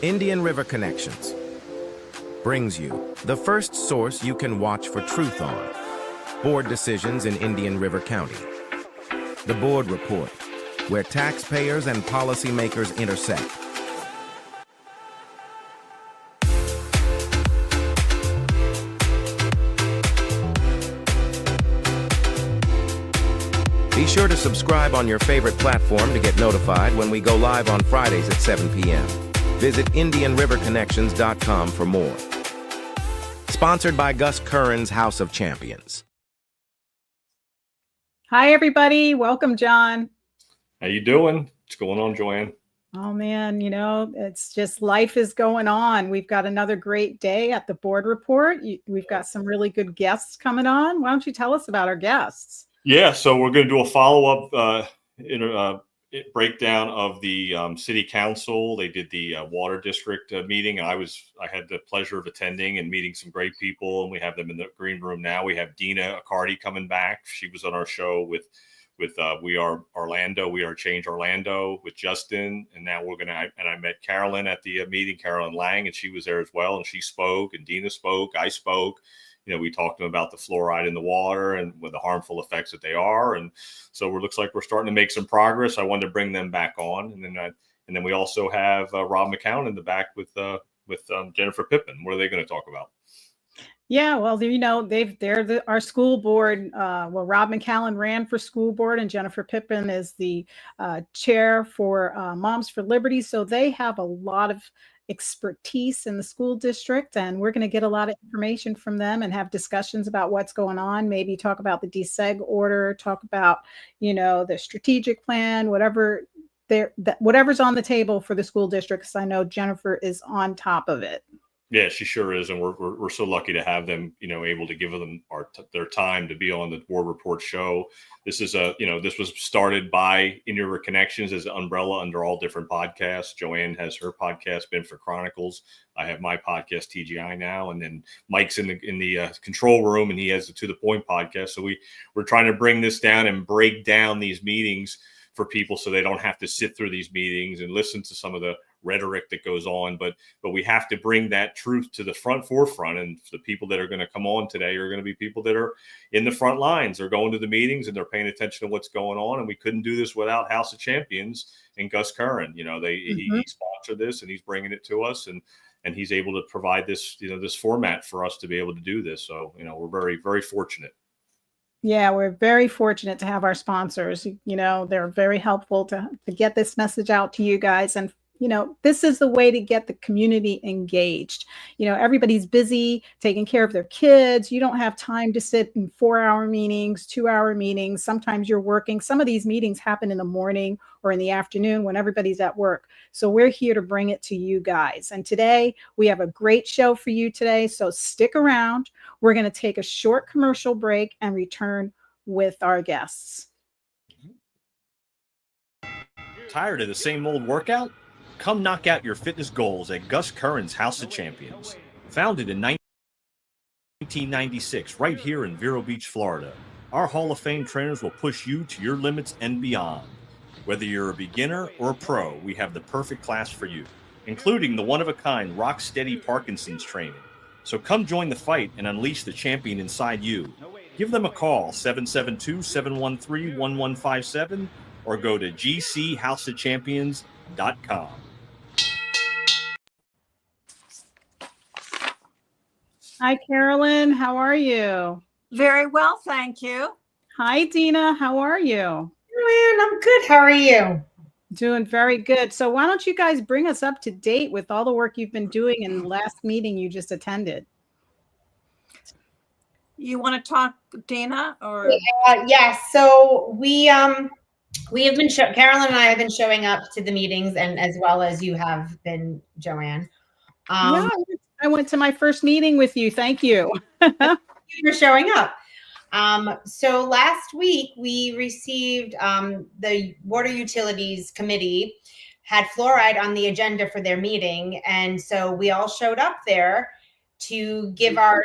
Indian River Connections brings you the first source you can watch for truth on board decisions in Indian River County. The Board Report, where taxpayers and policymakers intersect. Be sure to subscribe on your favorite platform to get notified when we go live on Fridays at 7 p.m. Visit IndianRiverConnections.com for more. Sponsored by Gus Curran's House of Champions. Hi, everybody. Welcome, John. How you doing? What's going on, Joann? Oh, man, it's just life is going on. We've got another great day at the Board Report. We've got some really good guests coming on. Why don't you tell us about our guests? Yeah, so we're going to do a follow-up breakdown of the city council. They did the water district meeting. I had the pleasure of attending and meeting some great people, and we have them in the green room now. We have Deana Accardi coming back. She was on our show with We Are Orlando, We Are Change Orlando with Justin, and now I met Carolyn at the meeting, Carolyn Lange, and she was there as well, and she spoke, and Deana spoke, I spoke. We talked to them about the fluoride in the water and with the harmful effects that they are. And so it looks like we're starting to make some progress. I wanted to bring them back on. And then we also have Rob McCown in the back with Jennifer Pippin. What are they going to talk about? Yeah, well, they're our school board. Rob McCallum ran for school board, and Jennifer Pippin is the chair for Moms for Liberty. So they have a lot of expertise in the school district, and we're going to get a lot of information from them and have discussions about what's going on. Maybe talk about the deseg order, talk about the strategic plan, whatever's on the table for the school district. Because I know Jennifer is on top of it. Yeah, she sure is, and we're so lucky to have them, able to give them their time to be on the Board Report show. This is this was started by Indian River Connections as an umbrella under all different podcasts. Joann has her podcast, Been for Chronicles. I have my podcast, TGI now, and then Mike's in the control room, and he has the To the Point podcast. So we're trying to bring this down and break down these meetings for people so they don't have to sit through these meetings and listen to some of the rhetoric that goes on, but we have to bring that truth to the forefront. And the people that are going to come on today are going to be people that are in the front lines. They're going to the meetings and they're paying attention to what's going on. And we couldn't do this without House of Champions and Gus Curran. He sponsored this and he's bringing it to us, and he's able to provide this, this format for us to be able to do this. So, we're very, very fortunate. Yeah, we're very fortunate to have our sponsors. They're very helpful to get this message out to you guys. And this is the way to get the community engaged. Everybody's busy taking care of their kids. You don't have time to sit in 4-hour meetings, 2-hour meetings. Sometimes you're working. Some of these meetings happen in the morning or in the afternoon when everybody's at work. So we're here to bring it to you guys. And today we have a great show for you today. So stick around. We're going to take a short commercial break and return with our guests. Tired of the same old workout? Come knock out your fitness goals at Gus Curran's House of Champions. Founded in 1996 right here in Vero Beach, Florida, our Hall of Fame trainers will push you to your limits and beyond. Whether you're a beginner or a pro, we have the perfect class for you, including the one-of-a-kind Rock Steady Parkinson's training. So come join the fight and unleash the champion inside you. Give them a call, 772-713-1157, or go to gchouseofchampions.com. Hi, Carolyn. How are you? Very well, thank you. Hi, Deana. How are you? Joann, I'm good. How are you? Doing very good. So why don't you guys bring us up to date with all the work you've been doing in the last meeting you just attended? You want to talk, Deana, or? Yes. So we have been Carolyn and I have been showing up to the meetings, and as well as you have been, Joann. Yeah, I went to my first meeting with you. Thank you. Thank you for showing up. So last week we received the Water Utilities Committee had fluoride on the agenda for their meeting, and so we all showed up there to give our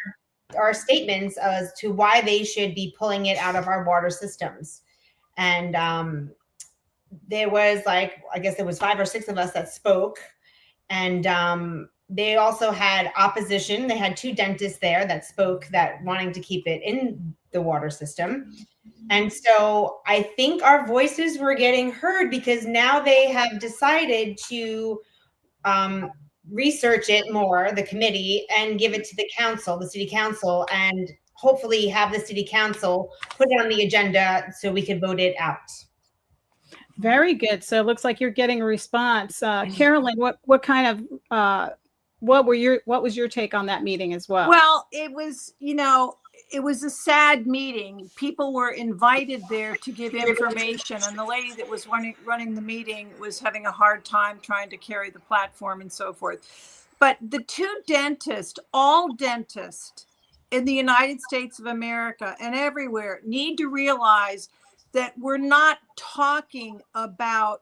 statements as to why they should be pulling it out of our water systems. And there was I guess there was 5 or 6 of us that spoke. And they also had opposition. They had 2 dentists there that spoke that wanting to keep it in the water system. And so I think our voices were getting heard because now they have decided to research it more, the committee, and give it to the council, the city council, and hopefully have the city council put it on the agenda so we could vote it out. Very good. So it looks like you're getting a response. Carolyn, what kind of what was your take on that meeting as well? Well, it was, it was a sad meeting. People were invited there to give information, and the lady that was running the meeting was having a hard time trying to carry the platform and so forth. But the 2 dentists, all dentists in the United States of America and everywhere, need to realize that we're not talking about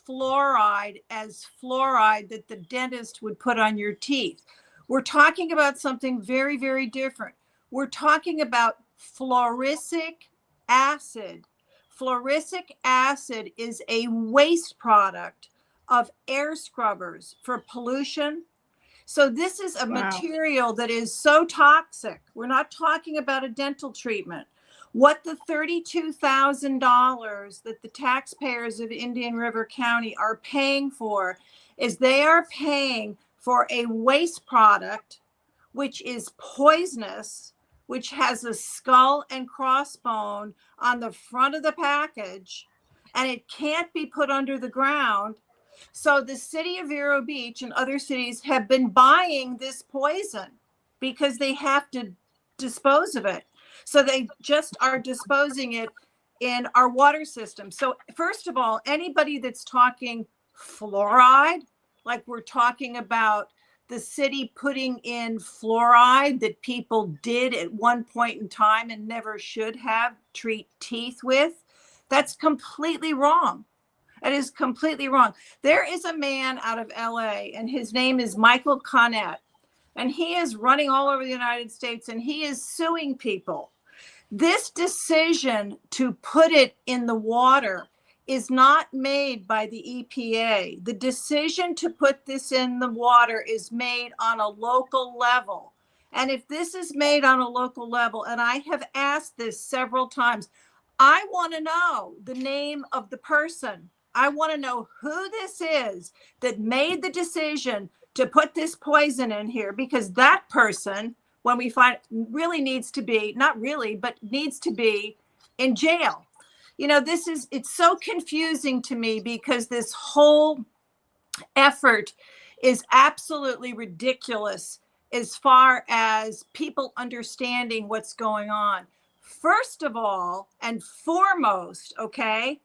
fluoride as fluoride that the dentist would put on your teeth. We're talking about something very, very different. We're talking about fluoric acid. Fluoric acid is a waste product of air scrubbers for pollution. So this is a material that is so toxic. We're not talking about a dental treatment. What the $32,000 that the taxpayers of Indian River County are paying for is they are paying for a waste product, which is poisonous, which has a skull and crossbone on the front of the package, and it can't be put under the ground. So the city of Vero Beach and other cities have been buying this poison because they have to dispose of it. So they just are disposing it in our water system. So first of all, anybody that's talking fluoride, like we're talking about the city putting in fluoride that people did at one point in time and never should have treat teeth with, that's completely wrong. It is completely wrong. There is a man out of LA, and his name is Michael Connett, and he is running all over the United States, and he is suing people. This decision to put it in the water is not made by the EPA. The decision to put this in the water is made on a local level. And if this is made on a local level, and I have asked this several times, I want to know the name of the person. I want to know who this is that made the decision to put this poison in here, because that person, when we find, really needs to be, not really, but needs to be in jail. It's so confusing to me because this whole effort is absolutely ridiculous as far as people understanding what's going on. First of all, and foremost, okay,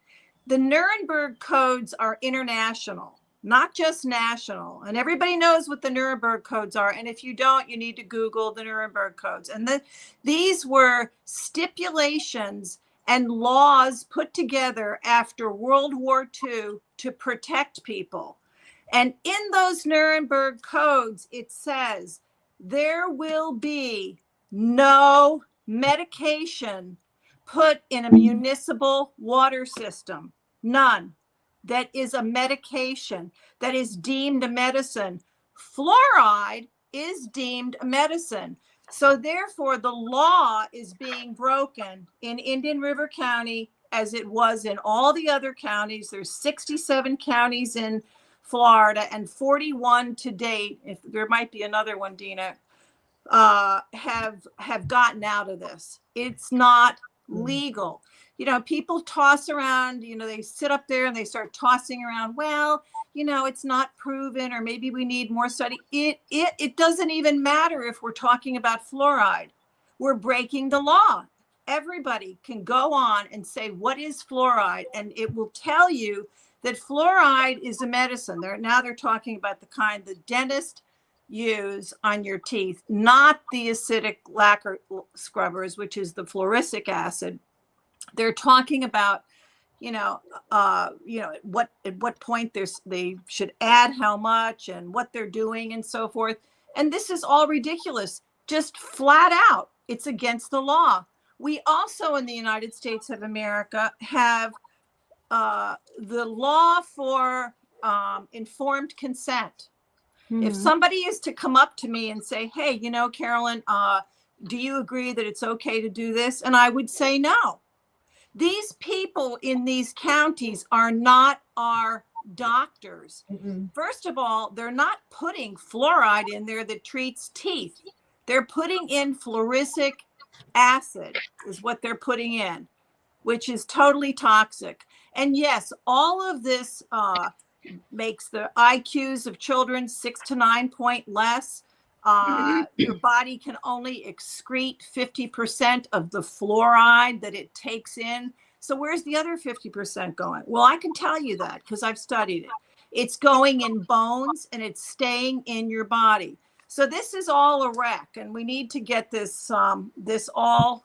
the Nuremberg codes are international, not just national. And everybody knows what the Nuremberg codes are. And if you don't, you need to Google the Nuremberg codes. And these were stipulations and laws put together after World War II to protect people. And in those Nuremberg codes, it says there will be no medication put in a municipal water system. None. That is a medication, that is deemed a medicine. Fluoride is deemed a medicine. So therefore, the law is being broken in Indian River County as it was in all the other counties. There's 67 counties in Florida and 41 to date, if there might be another one, Deana, have gotten out of this. It's not legal. People toss around, they sit up there and they start tossing around, well, it's not proven, or maybe we need more study. It doesn't even matter if we're talking about fluoride. We're breaking the law. Everybody can go on and say, what is fluoride? And it will tell you that fluoride is a medicine. They're talking about the kind the dentist use on your teeth, not the acidic lacquer scrubbers, which is the fluoric acid. They're talking about, at what point they should add how much and what they're doing and so forth. And this is all ridiculous, just flat out. It's against the law. We also in the United States of America have the law for informed consent. If somebody is to come up to me and say, hey, you know, Carolyn, do you agree that it's okay to do this? And I would say no. These people in these counties are not our doctors. First of all, they're not putting fluoride in there that treats teeth. They're putting in fluoric acid is what they're putting in, which is totally toxic. And yes, all of this makes the IQs of children 6 to 9 point less. Your body can only excrete 50% of the fluoride that it takes in. So where's the other 50% going? Well, I can tell you that because I've studied it. It's going in bones and it's staying in your body. So this is all a wreck, and we need to get this this all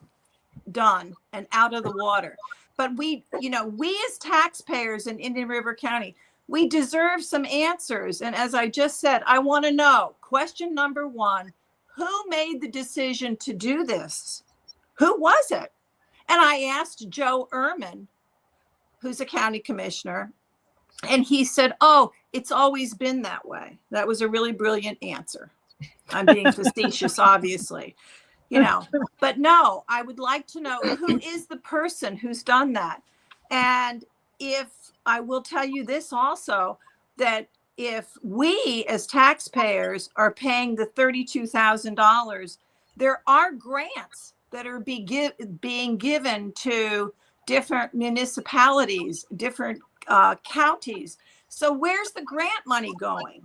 done and out of the water. But we as taxpayers in Indian River County, we deserve some answers. And as I just said, I want to know, question number one, who made the decision to do this? Who was it? And I asked Joe Ehrman, who's a county commissioner, and he said, oh, it's always been that way. That was a really brilliant answer. I'm being facetious, obviously, but no, I would like to know who is the person who's done that. And if I will tell you this also, that if we as taxpayers are paying the $32,000, there are grants that are being given to different municipalities, different counties. So where's the grant money going?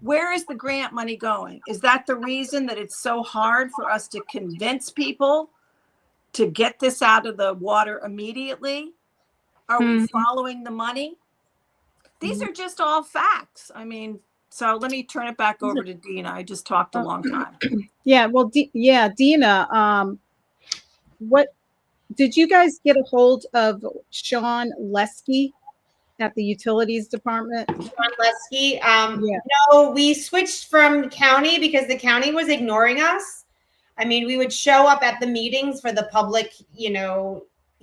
Where is the grant money going? Is that the reason that it's so hard for us to convince people to get this out of the water immediately? Are we following the money? These are just all facts. I mean, so let me turn it back over to Deana. I just talked a long time. Yeah, well, Deana, what did you guys get a hold of Sean Lesky at the utilities department? Sean Lesky. No, we switched from county because the county was ignoring us. I mean, we would show up at the meetings for the public,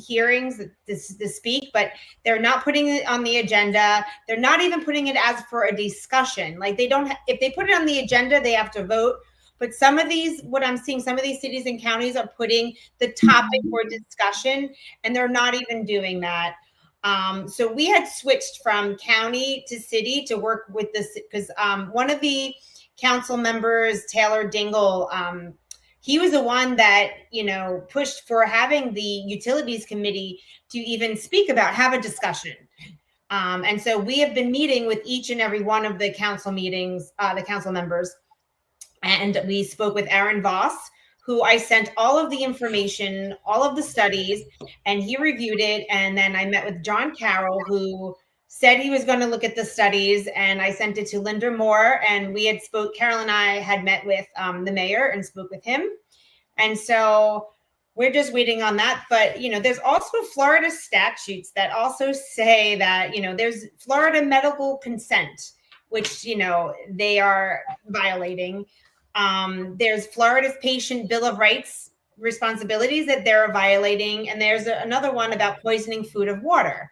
hearings to speak, but they're not putting it on the agenda. They're not even putting it as for a discussion. Like if they put it on the agenda, they have to vote. But some of these, what I'm seeing, some of these cities and counties are putting the topic for discussion, and they're not even doing that. So we had switched from county to city to work with this because one of the council members, Taylor Dingle, he was the one that, pushed for having the utilities committee to even speak about, have a discussion. And so we have been meeting with each and every one of the council meetings, the council members. And we spoke with Aaron Voss, who I sent all of the information, all of the studies, and he reviewed it. And then I met with John Carroll, who said he was going to look at the studies, and I sent it to Linda Moore, and Carol and I had met with the mayor and spoke with him. And so we're just waiting on that. But, there's also Florida statutes that also say that, there's Florida medical consent, which, they are violating. There's Florida's patient bill of rights responsibilities that they're violating. And there's another one about poisoning food or water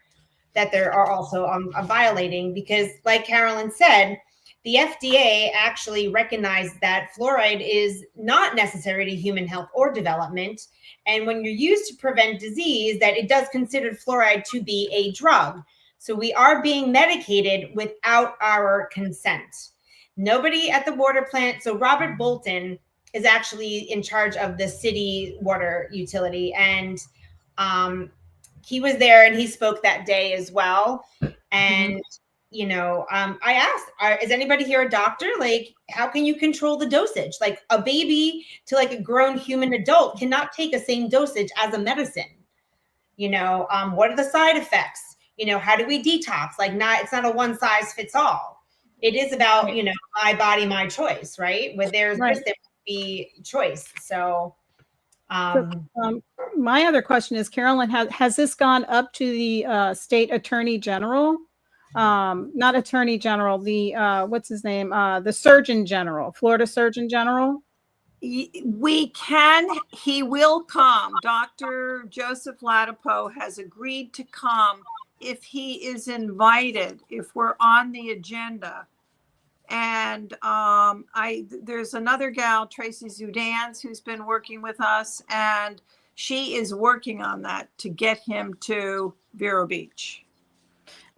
that they are also violating, because like Carolyn said, the FDA actually recognized that fluoride is not necessary to human health or development. And when you're used to prevent disease, that it does consider fluoride to be a drug. So we are being medicated without our consent. Nobody at the water plant. So Robert Bolton is actually in charge of the city water utility. And he was there and he spoke that day as well. And, I asked, is anybody here a doctor? Like, how can you control the dosage? Like a baby to like a grown human adult cannot take the same dosage as a medicine. What are the side effects? How do we detox? It's not a one size fits all. It is about, my body, my choice, right? Where there's risk, there would be choice. So, my other question is, Carolyn, has this gone up to the state attorney general? Not attorney general, the what's his name? The surgeon general, Florida Surgeon General. He will come. Dr. Joseph Latipo has agreed to come if he is invited, if we're on the agenda. And there's another gal, Tracy Zudans, who's been working with us, and she is working on that to get him to Vero Beach.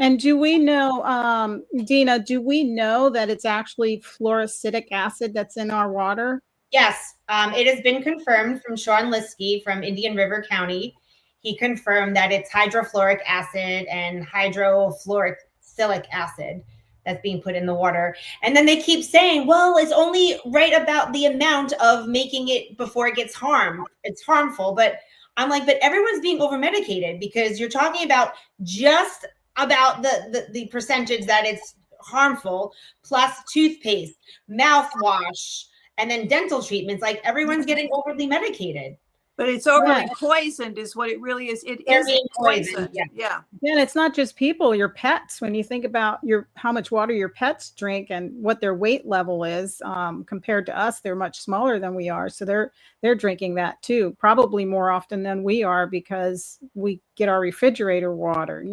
And do we know, Deana, do we know that it's actually fluoric acid that's in our water? Yes, it has been confirmed from Sean Liskey from Indian River County. He confirmed that it's hydrofluoric acid and hydrofluorosilicic acid that's being put in the water. And then they keep saying, well, it's only right about the amount of making it before it gets harmed. It's harmful. But I'm like, but everyone's being over medicated, because you're talking about just about the percentage that it's harmful, plus toothpaste, mouthwash, and then dental treatments. Like, everyone's getting overly medicated. But it's overly poisoned is what it really is. They're poison. Yeah. And it's not just people, your pets. When you think about how much water your pets drink and what their weight level is, compared to us, they're much smaller than we are. So they're drinking that too, probably more often than we are, because we get our refrigerator water,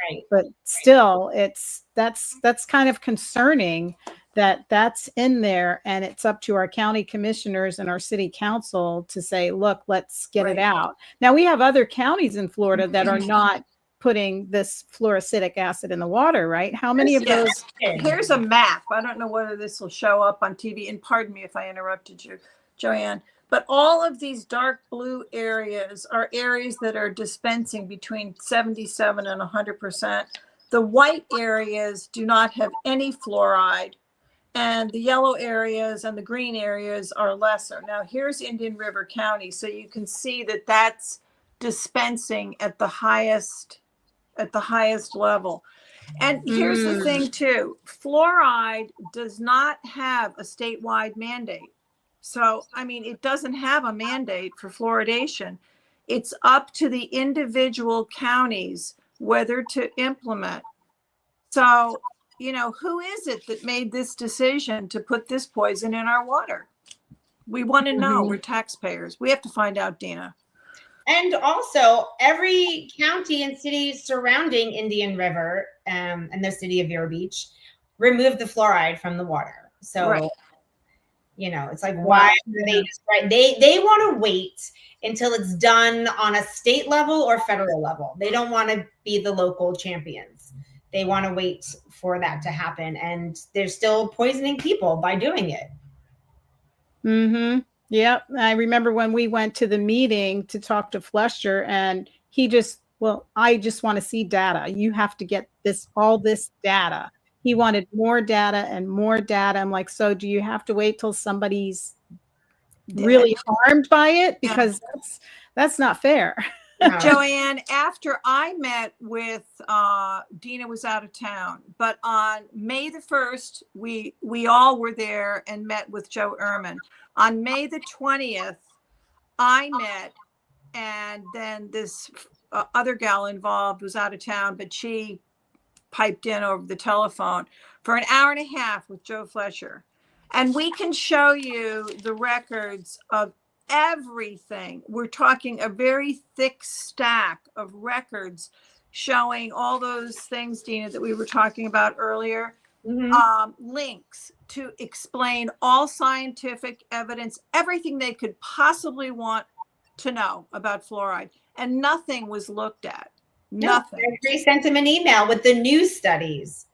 Right. But still, that's kind of concerning that's in there, and it's up to our county commissioners and our city council to say, look, let's get it out. Now, we have other counties in Florida that are not putting this fluoric acid in the water, right? How many of those? Here's a map. I don't know whether this will show up on TV, and pardon me if I interrupted you, Joann, but all of these dark blue areas are areas that are dispensing between 77 and 100%. The white areas do not have any fluoride, and the yellow areas and the green areas are lesser. Now, here's Indian River County, so you can see that that's dispensing at the highest level. And here's the thing too, fluoride does not have a statewide mandate. So, I mean, it doesn't have a mandate for fluoridation. It's up to the individual counties whether to implement. So, who is it that made this decision to put this poison in our water? We want to know. We're taxpayers. We have to find out, Deana. And also, every county and city surrounding Indian River and the city of Vero Beach removed the fluoride from the water. So, it's like, why are they just right? They want to wait until it's done on a state level or federal level. They don't want to be the local champions. They want to wait for that to happen. And they're still poisoning people by doing it. Mm-hmm. Yep. I remember when we went to the meeting to talk to Flesher, and he I just want to see data. You have to get all this data. He wanted more data and more data. I'm like, so do you have to wait till somebody's really harmed by it? Because that's not fair. Joann, after I met with Deana was out of town, but on May the 1st, we all were there and met with Joe Ehrman. On May the 20th, I met, and then this other gal involved was out of town, but she piped in over the telephone for an hour and a half with Joe Flesher. And we can show you the records of everything. We're talking a very thick stack of records showing all those things, Deana, that we were talking about earlier. Links to explain all scientific evidence, everything they could possibly want to know about fluoride, and nothing was looked at. Nothing. They sent him an email with the new studies,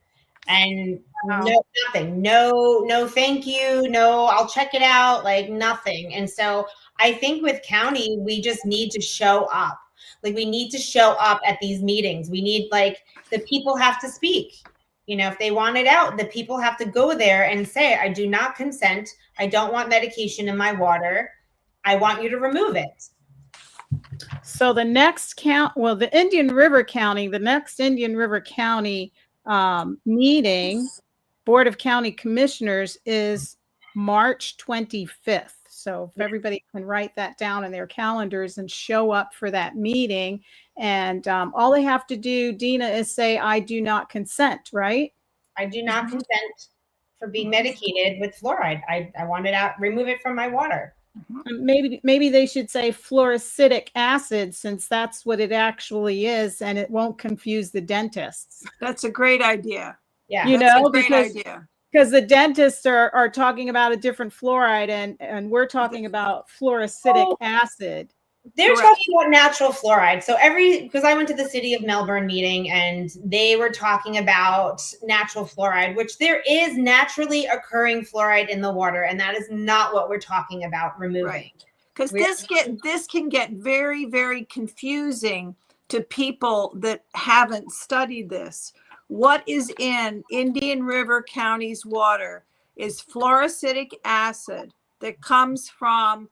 and nothing. No, thank you. No, I'll check it out. Like, nothing. And so I think with county, we just need to show up. Like, we need to show up at these meetings. We need, the people have to speak. If they want it out, the people have to go there and say, I do not consent. I don't want medication in my water. I want you to remove it. So the next the Indian River County meeting, Board of County Commissioners, is March 25th. So if everybody can write that down in their calendars and show up for that meeting. And all they have to do, Deana, is say, I do not consent, right? I do not consent for being medicated with fluoride. I want it out, remove it from my water. Maybe they should say fluoric acid, since that's what it actually is, and it won't confuse the dentists. That's a great idea. Yeah, that's a great idea. because the dentists are talking about a different fluoride, and we're talking about fluoroacidic acid. They're Correct. talking about natural fluoride. So because I went to the City of Melbourne meeting and they were talking about natural fluoride, which there is naturally occurring fluoride in the water, and that is not what we're talking about removing. Right. Because this can get very, very confusing to people that haven't studied this. What is in Indian River County's water is fluoroacidic acid that comes from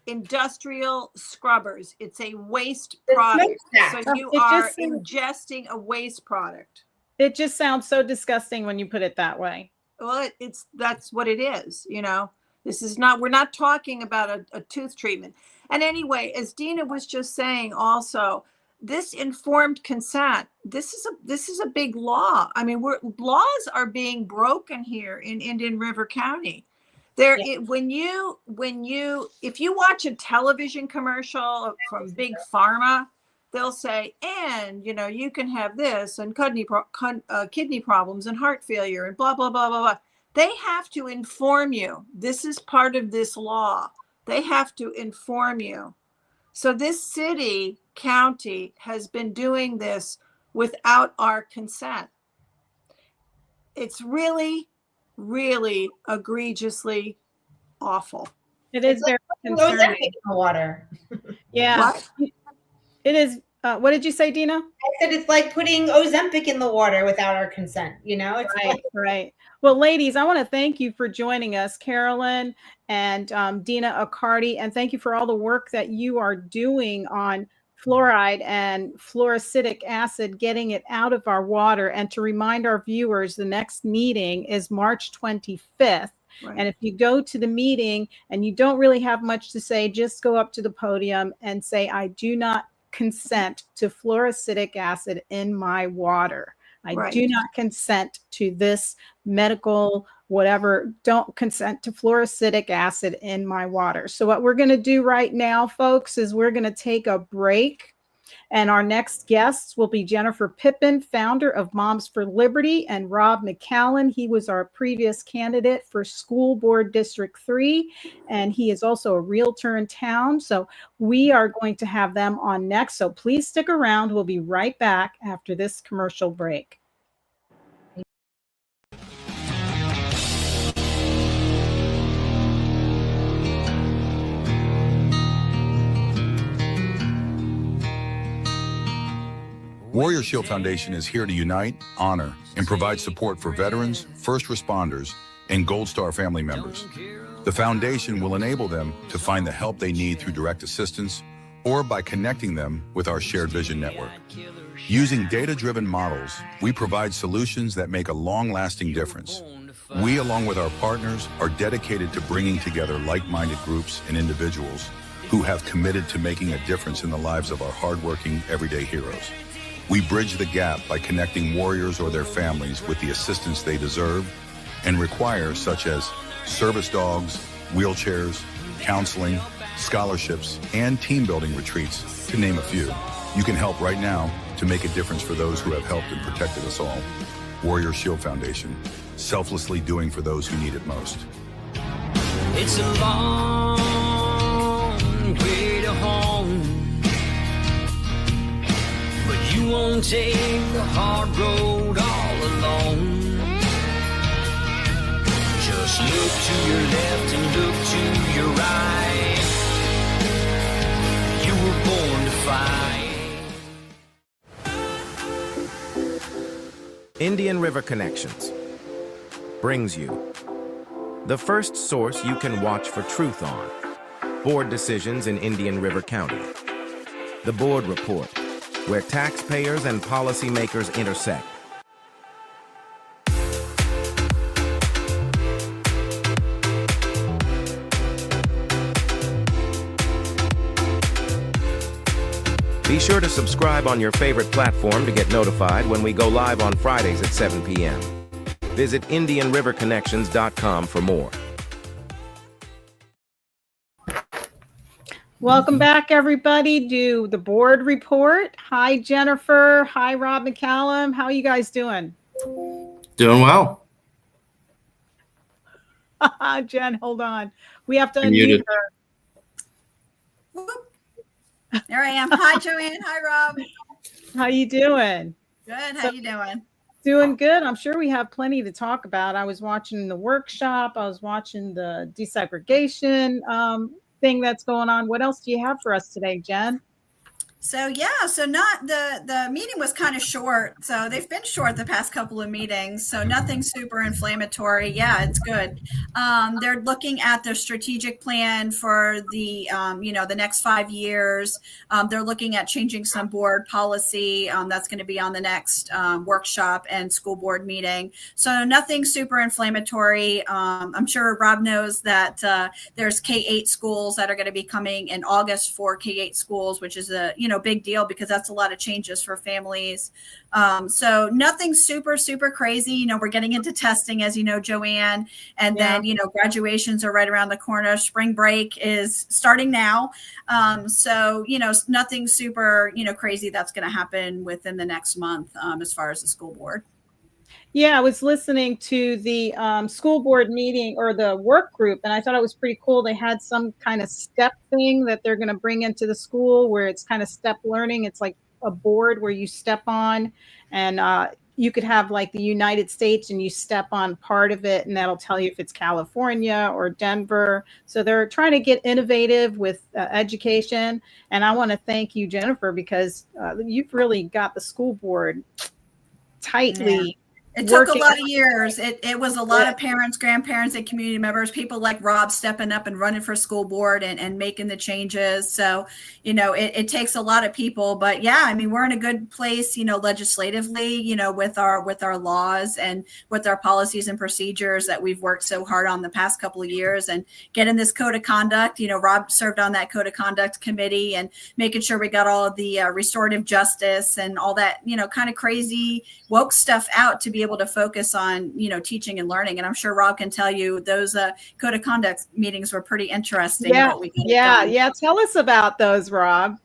industrial scrubbers. It's a waste product. So you are ingesting a waste product. It just sounds so disgusting when you put it that way. Well, that's what it is, you know. We're not talking about a tooth treatment. And anyway, as Deana was just saying also, this informed consent, this is a big law. I mean, laws are being broken here in Indian River County. If you watch a television commercial from Big Pharma, they'll say, and you know, you can have this and kidney problems and heart failure and blah blah blah blah blah. They have to inform you. This is part of this law. They have to inform you. So this county has been doing this without our consent. It's really, really egregiously awful. It is very concerning. In the water. Yeah. What? It is. What did you say, Deana? I said it's like putting Ozempic in the water without our consent. You know, it's right. Well, ladies, I want to thank you for joining us, Carolyn and Deana Accardi, and thank you for all the work that you are doing on fluoride and fluoroacidic acid, getting it out of our water. And to remind our viewers, the next meeting is March 25th. Right. And if you go to the meeting and you don't really have much to say, just go up to the podium and say, I do not consent to fluoroacidic acid in my water. I do not consent to this medical whatever. Don't consent to fluoroacidic acid in my water. So what we're going to do right now, folks, is we're going to take a break. And our next guests will be Jennifer Pippin, founder of Moms for Liberty, and Rob McCallum. He was our previous candidate for School Board District 3, and he is also a realtor in town. So we are going to have them on next. So please stick around. We'll be right back after this commercial break. Warrior Shield Foundation is here to unite, honor, and provide support for veterans, first responders, and Gold Star family members. The foundation will enable them to find the help they need through direct assistance or by connecting them with our shared vision network. Using data-driven models, we provide solutions that make a long-lasting difference. We, along with our partners, are dedicated to bringing together like-minded groups and individuals who have committed to making a difference in the lives of our hardworking, everyday heroes. We bridge the gap by connecting warriors or their families with the assistance they deserve and require, such as service dogs, wheelchairs, counseling, scholarships, and team building retreats, to name a few. You can help right now to make a difference for those who have helped and protected us all. Warrior Shield Foundation, selflessly doing for those who need it most. It's a long way to home, but you won't take the hard road all alone. Just look to your left and look to your right. You were born to fight. Indian River Connections brings you the first source you can watch for truth on board decisions in Indian River County. The Board Report, where taxpayers and policymakers intersect. Be sure to subscribe on your favorite platform to get notified when we go live on Fridays at 7 p.m. Visit IndianRiverConnections.com for more. Welcome back, everybody, to the Board Report. Hi, Jennifer. Hi, Rob McCallum. How are you guys doing? Doing well. Jen, hold on. We have to I'm unmute muted. her. Whoop. There I am. Hi, Joann. Hi, Rob. How you doing? Good. How So- you doing? Doing good. I'm sure we have plenty to talk about. I was watching the workshop. I was watching the desegregation thing that's going on. What else do you have for us today, Jen? So yeah, so not the meeting was kind of short. So they've been short the past couple of meetings. So nothing super inflammatory. Yeah, it's good. They're looking at their strategic plan for the the next 5 years. They're looking at changing some board policy. That's going to be on the next workshop and school board meeting. So nothing super inflammatory. I'm sure Rob knows that there's K-8 schools that are going to be coming in August for K-8 schools, which is a big deal because that's a lot of changes for families. So nothing super crazy. We're getting into testing, as you know, Joann, and then graduations are right around the corner. Spring break is starting now. So nothing super crazy that's going to happen within the next month as far as the school board. Yeah, I was listening to the school board meeting or the work group, and I thought it was pretty cool. They had some kind of step thing that they're going to bring into the school where it's kind of step learning. It's like a board where you step on, and you could have like the United States and you step on part of it, and that'll tell you if it's California or Denver. So they're trying to get innovative with education. And I want to thank you, Jennifer, because you've really got the school board tightly. Yeah. It took a lot of years. It was a lot of parents, grandparents, and community members, people like Rob stepping up and running for school board and making the changes. So, it takes a lot of people, but yeah, I mean, we're in a good place, legislatively, with our laws and with our policies and procedures that we've worked so hard on the past couple of years, and getting this code of conduct. Rob served on that code of conduct committee and making sure we got all of the restorative justice and all that, kind of crazy woke stuff out to be able to focus on, teaching and learning. And I'm sure Rob can tell you those code of conduct meetings were pretty interesting. Yeah. Tell us about those, Rob.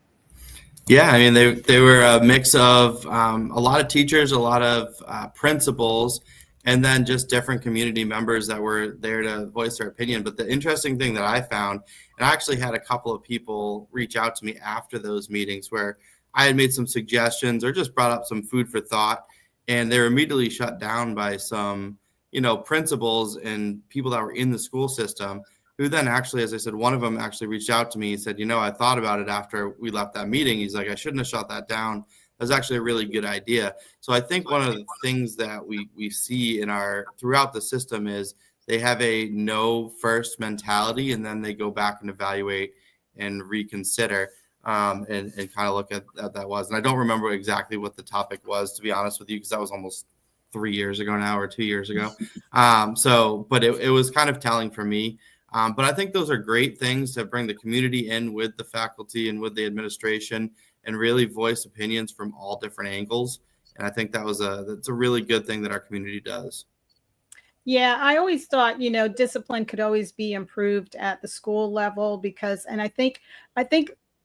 Yeah, I mean, they were a mix of a lot of teachers, a lot of principals, and then just different community members that were there to voice their opinion. But the interesting thing that I found, and I actually had a couple of people reach out to me after those meetings where I had made some suggestions or just brought up some food for thought, and they were immediately shut down by some, principals and people that were in the school system, who then actually, as I said, one of them actually reached out to me and said, I thought about it after we left that meeting. He's like, I shouldn't have shut that down. That was actually a really good idea. So I think one of the things that we see throughout the system is they have a no first mentality, and then they go back and evaluate and reconsider. And kind of look at that was. And I don't remember exactly what the topic was, to be honest with you, because that was almost 3 years ago now or 2 years ago. But it was kind of telling for me. But I think those are great things to bring the community in with the faculty and with the administration and really voice opinions from all different angles. And I think that's a really good thing that our community does. Yeah, I always thought, discipline could always be improved at the school level and I think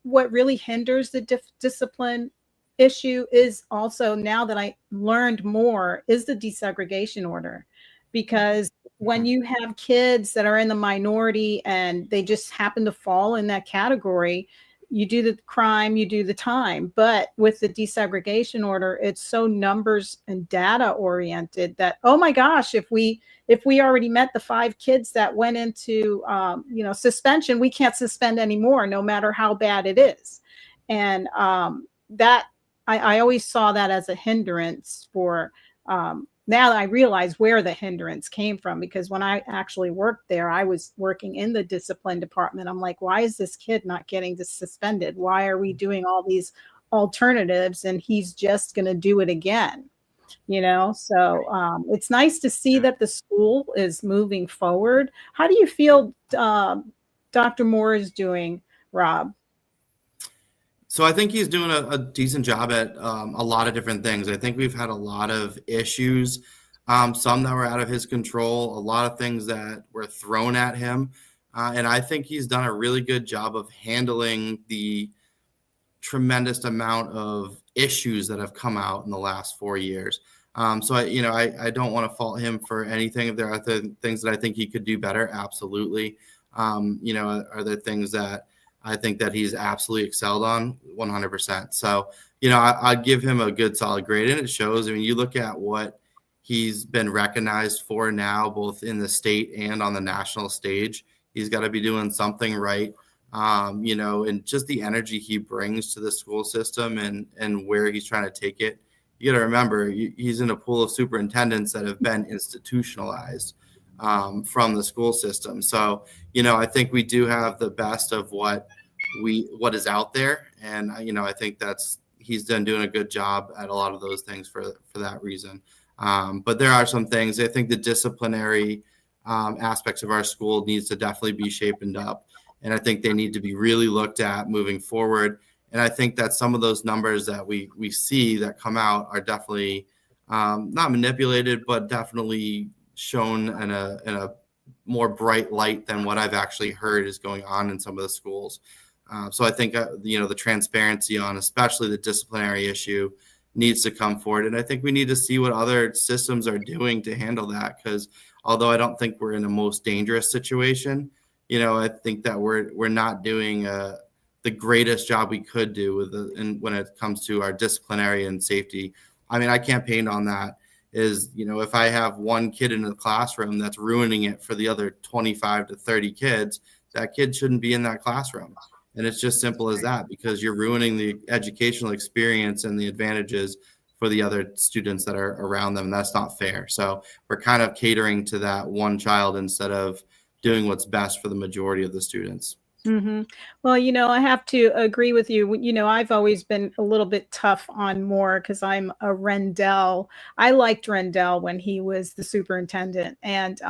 what really hinders the discipline issue is also, now that I learned more, is the desegregation order. Because when you have kids that are in the minority and they just happen to fall in that category, you do the crime, you do the time. But with the desegregation order, it's so numbers and data oriented that, oh my gosh, if we already met the 5 kids that went into suspension, we can't suspend anymore, no matter how bad it is. And that I always saw that as a hindrance for now that I realize where the hindrance came from, because when I actually worked there, I was working in the discipline department. I'm like, why is this kid not getting suspended? Why are we doing all these alternatives and he's just going to do it again? So it's nice to see that the school is moving forward. How do you feel Dr. Moore is doing, Rob? So I think he's doing a decent job at a lot of different things. I think we've had a lot of issues, some that were out of his control, a lot of things that were thrown at him. And I think he's done a really good job of handling the tremendous amount of issues that have come out in the last 4 years. So I don't want to fault him for anything. If there are other things that I think he could do better, absolutely. Are there things that I think that he's absolutely excelled on? 100%. So, I'd give him a good solid grade, and it shows. I mean, you look at what he's been recognized for now, both in the state and on the national stage. He's got to be doing something right. And just the energy he brings to the school system and where he's trying to take it. You got to remember, he's in a pool of superintendents that have been institutionalized from the school system. So, I think we do have the best of what is out there. And, I think he's doing a good job at a lot of those things for that reason. But there are some things. I think the disciplinary aspects of our school needs to definitely be shapened up. And I think they need to be really looked at moving forward. And I think that some of those numbers that we see that come out are definitely not manipulated, but definitely shown in a more bright light than what I've actually heard is going on in some of the schools. So I think, the transparency on especially the disciplinary issue needs to come forward. And I think we need to see what other systems are doing to handle that, because although I don't think we're in the most dangerous situation, I think that we're not doing the greatest job we could do when it comes to our disciplinary and safety. I mean, I campaigned on that is, if I have one kid in the classroom that's ruining it for the other 25 to 30 kids, that kid shouldn't be in that classroom. And it's just simple as that, because you're ruining the educational experience and the advantages for the other students that are around them. And that's not fair. So we're kind of catering to that one child instead of doing what's best for the majority of the students. Mm-hmm. Well, I have to agree with you. I've always been a little bit tough on Moore because I'm a Rendell. I liked Rendell when he was the superintendent. And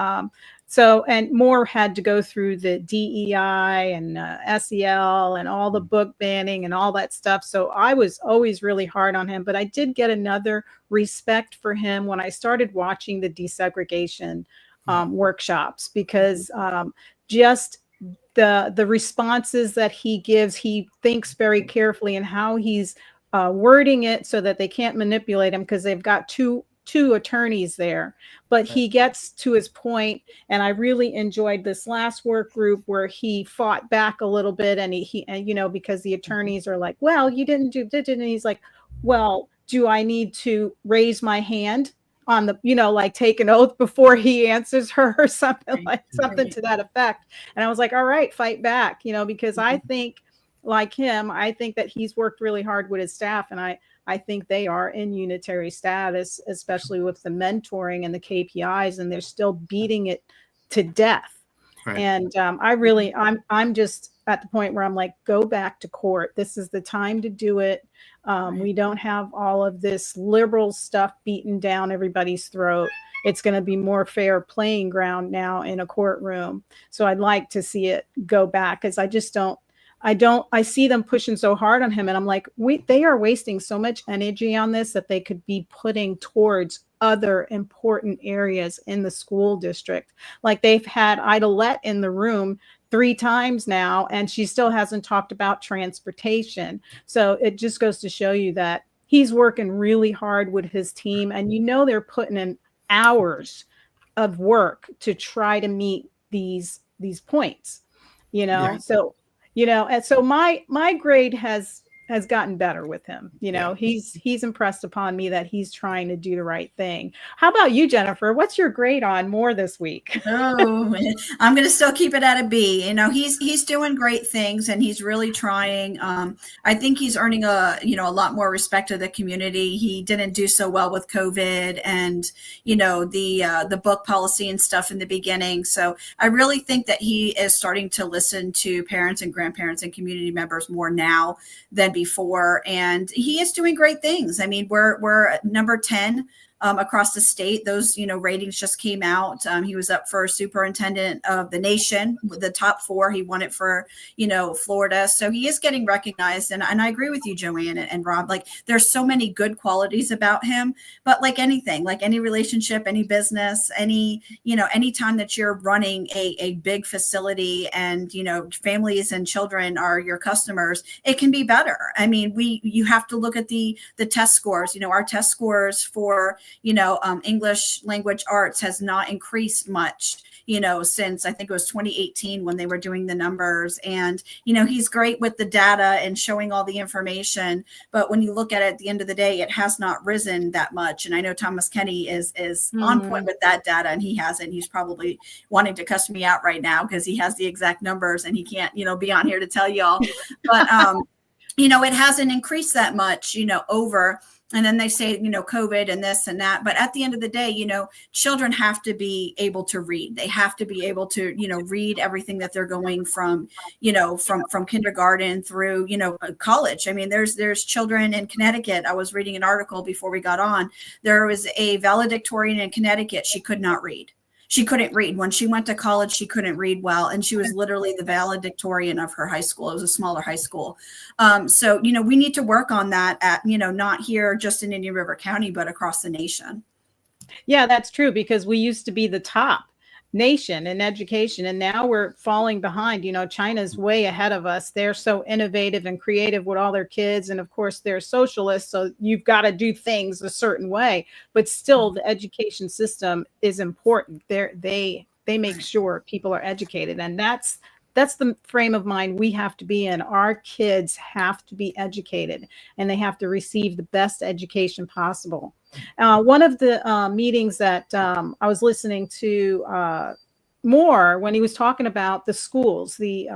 and Moore had to go through the DEI and SEL and all the book banning and all that stuff. So I was always really hard on him. But I did get another respect for him when I started watching the desegregation workshops, because just the responses that he gives, he thinks very carefully in how he's wording it so that they can't manipulate him, because they've got two attorneys there. But he gets to his point, and I really enjoyed this last work group where he fought back a little bit, and he because the attorneys are like, well, you didn't do it, and he's like, well, do I need to raise my hand on the, like take an oath before he answers her or something to that effect. And I was like, all right, fight back, because I think like him, I think that he's worked really hard with his staff. And I think they are in unitary status, especially with the mentoring and the KPIs, and they're still beating it to death. Right. And I'm just at the point where I'm like, go back to court. This is the time to do it. We don't have all of this liberal stuff beaten down everybody's throat. It's going to be more fair playing ground now in a courtroom. So I'd like to see it go back, because I see them pushing so hard on him, and I'm like, they are wasting so much energy on this that they could be putting towards other important areas in the school district. Like, they've had Idolette in the room 3 times now, and she still hasn't talked about transportation. So it just goes to show you that he's working really hard with his team, and they're putting in hours of work to try to meet these points. Yeah. So and so my grade has gotten better with him. He's impressed upon me that he's trying to do the right thing. How about you, Jennifer? What's your grade on Moore this week? Oh, I'm going to still keep it at a B. He's doing great things, and he's really trying. I think he's earning a lot more respect of the community. He didn't do so well with COVID and, the book policy and stuff in the beginning. So I really think that he is starting to listen to parents and grandparents and community members more now than before, and he is doing great things. I mean, we're number 10 across the state. Those, ratings just came out. He was up for superintendent of the nation with the top 4. He won it for, Florida. So he is getting recognized. And I agree with you, Joann and Rob, like, there's so many good qualities about him, but like anything, like any relationship, any business, any time that you're running a big facility and, families and children are your customers, it can be better. I mean, you have to look at the test scores. Our test scores for English language arts has not increased much, since I think it was 2018 when they were doing the numbers. And, he's great with the data and showing all the information. But when you look at it at the end of the day, it has not risen that much. And I know Thomas Kenny is on point with that data, and he hasn't. He's probably wanting to cuss me out right now because he has the exact numbers and he can't, be on here to tell y'all. But, it hasn't increased that much, over. And then they say, COVID and this and that. But at the end of the day, children have to be able to read. They have to be able to, read everything that they're going from, from kindergarten through, college. I mean, there's children in Connecticut. I was reading an article before we got on. There was a valedictorian in Connecticut. She could not read. She couldn't read. When she went to college, she couldn't read well. And she was literally the valedictorian of her high school. It was a smaller high school. So, we need to work on that at, not here just in Indian River County, but across the nation. Yeah, that's true, because we used to be the top nation in education, and now we're falling behind. China's way ahead of us. They're so innovative and creative with all their kids, and of course they're socialists, so you've got to do things a certain way, but still the education system is important. They make sure people are educated, and that's the frame of mind we have to be in. Our kids have to be educated, and they have to receive the best education possible. One of the meetings that I was listening to more when he was talking about the schools, the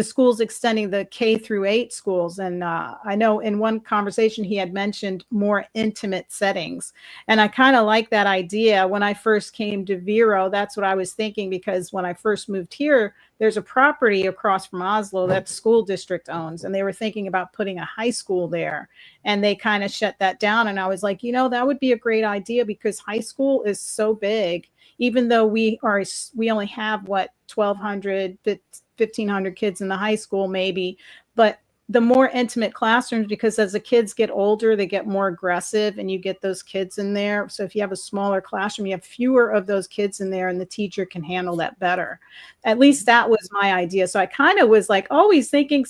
schools extending the K through 8 schools. And I know in one conversation he had mentioned more intimate settings. And I kind of like that idea. When I first came to Vero, that's what I was thinking, because when I first moved here, there's a property across from Oslo that the school district owns, and they were thinking about putting a high school there, and they kind of shut that down. And I was like, that would be a great idea, because high school is so big. Even though we only have 1,200, 1,500 kids in the high school, maybe, but the more intimate classrooms, because as the kids get older, they get more aggressive, and you get those kids in there. So if you have a smaller classroom, you have fewer of those kids in there, and the teacher can handle that better. At least that was my idea. So I kind of was like always thinking,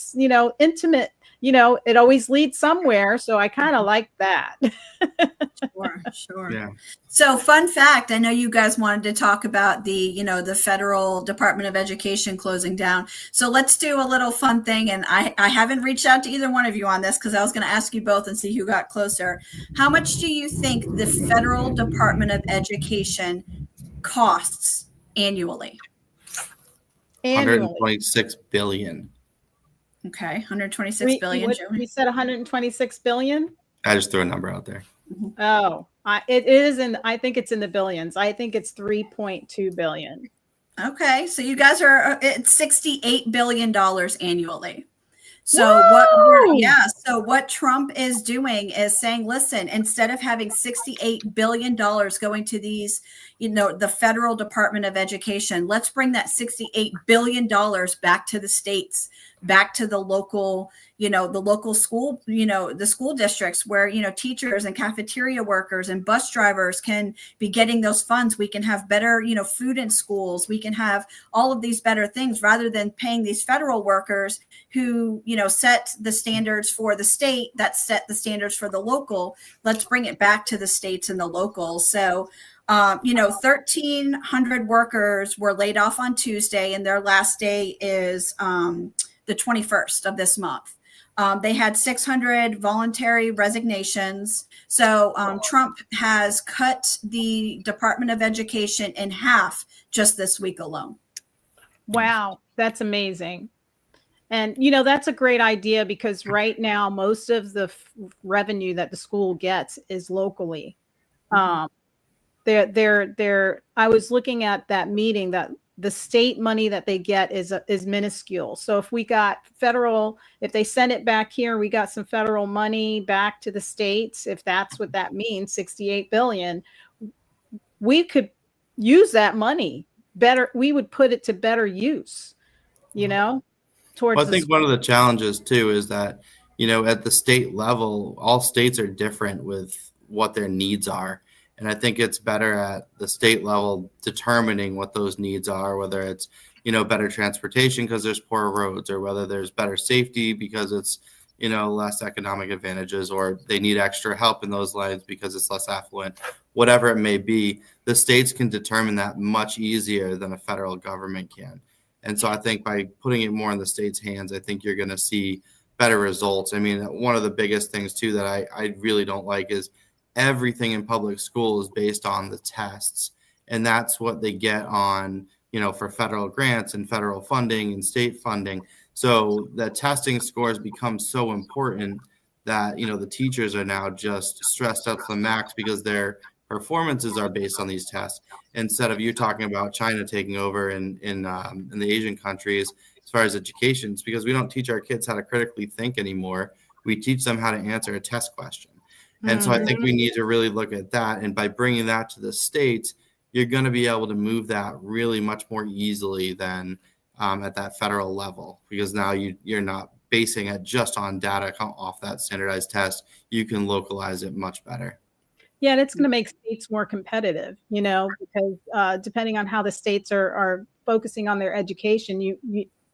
intimate, it always leads somewhere. So I kind of like that. Sure. Yeah. So fun fact, I know you guys wanted to talk about the federal Department of Education closing down. So let's do a little fun thing. And I haven't reached out to either one of you on this, because I was going to ask you both and see who got closer. How much do you think the federal Department of Education costs annually? 126 billion. Okay, 126 billion. We said 126 billion. I just threw a number out there. Oh, it is I think it's in the billions. I think it's 3.2 billion. Okay, so you guys are at $68 billion annually. So so what Trump is doing is saying, listen, instead of having $68 billion going to these, the federal Department of Education, let's bring that $68 billion back to the states, back to the local, the local school, the school districts where, teachers and cafeteria workers and bus drivers can be getting those funds. We can have better, food in schools. We can have all of these better things, rather than paying these federal workers who, set the standards for the state, that set the standards for the local. Let's bring it back to the states and the local. So, 1,300 workers were laid off on Tuesday, and their last day is the 21st of this month. They had 600 voluntary resignations. So Trump has cut the Department of Education in half just this week alone. Wow, that's amazing. And, that's a great idea, because right now, most of the revenue that the school gets is locally. I was looking at that meeting, that the state money that they get is minuscule. So if we got if they send it back here, we got some federal money back to the states, if that's what that means, 68 billion, we could use that money better. We would put it to better use, towards. Well, I think one of the challenges too is that, at the state level, all states are different with what their needs are. And I think it's better at the state level determining what those needs are, whether it's, better transportation because there's poorer roads, or whether there's better safety because it's, less economic advantages, or they need extra help in those lines because it's less affluent, whatever it may be, the states can determine that much easier than a federal government can. And so I think by putting it more in the states' hands, I think you're going to see better results. I mean, one of the biggest things too that I really don't like is everything in public school is based on the tests. And that's what they get on, for federal grants and federal funding and state funding. So the testing scores become so important that, the teachers are now just stressed out to the max because their performances are based on these tests, instead of you talking about China taking over in the Asian countries as far as education. It's because we don't teach our kids how to critically think anymore. We teach them how to answer a test question. And so I think we need to really look at that. And by bringing that to the states, you're going to be able to move that really much more easily than at that federal level, because now you're not basing it just on data off that standardized test. You can localize it much better. Yeah, and it's going to make states more competitive, because depending on how the states are focusing on their education,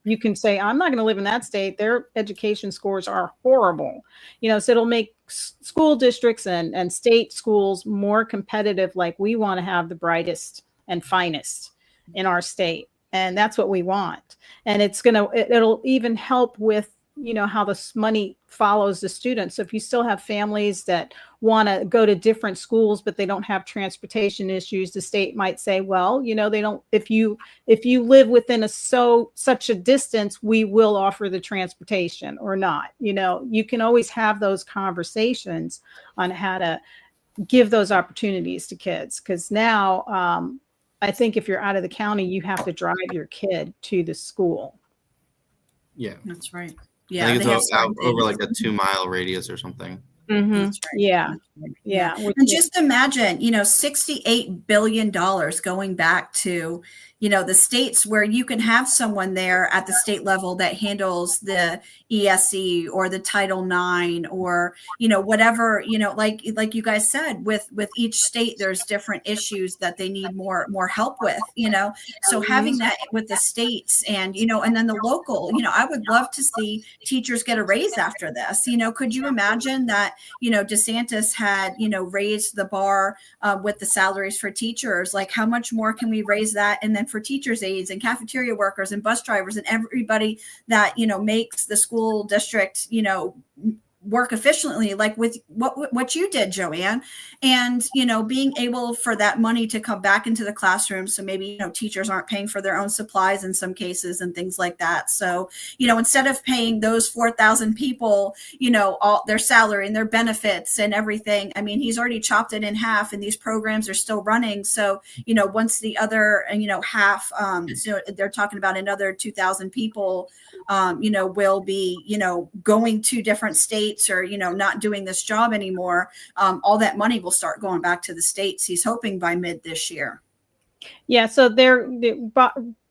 you can say, I'm not going to live in that state. Their education scores are horrible, so it'll make school districts and state schools more competitive. Like, we want to have the brightest and finest in our state. And that's what we want. And it'll even help with, how this money follows the students. So if you still have families that want to go to different schools, but they don't have transportation issues, the state might say, well, they don't, if you live within such a distance, we will offer the transportation or not. You can always have those conversations on how to give those opportunities to kids. Because now, I think if you're out of the county, you have to drive your kid to the school. Yeah, that's right. Yeah, I think it's over like a 2-mile radius or something. Mm-hmm. That's right. Yeah. And just imagine, $68 billion going back to, the states where you can have someone there at the state level that handles the ESE or the Title IX or, whatever, like you guys said, with each state, there's different issues that they need more help with, so having that with the states and, and then the local, I would love to see teachers get a raise after this. Could you imagine that, DeSantis had, raised the bar with the salaries for teachers? Like, how much more can we raise that? And then for teachers' aides and cafeteria workers and bus drivers and everybody that, makes the school district, work efficiently, like with what you did, Joann, and being able for that money to come back into the classroom. So maybe teachers aren't paying for their own supplies in some cases and things like that. So instead of paying those 4,000 people all their salary and their benefits and everything, I mean, he's already chopped it in half, and these programs are still running. So once the other half, so they're talking about another 2,000 people will be going to different states or not doing this job anymore. All that money will start going back to the states, he's hoping, by mid this year. Yeah, so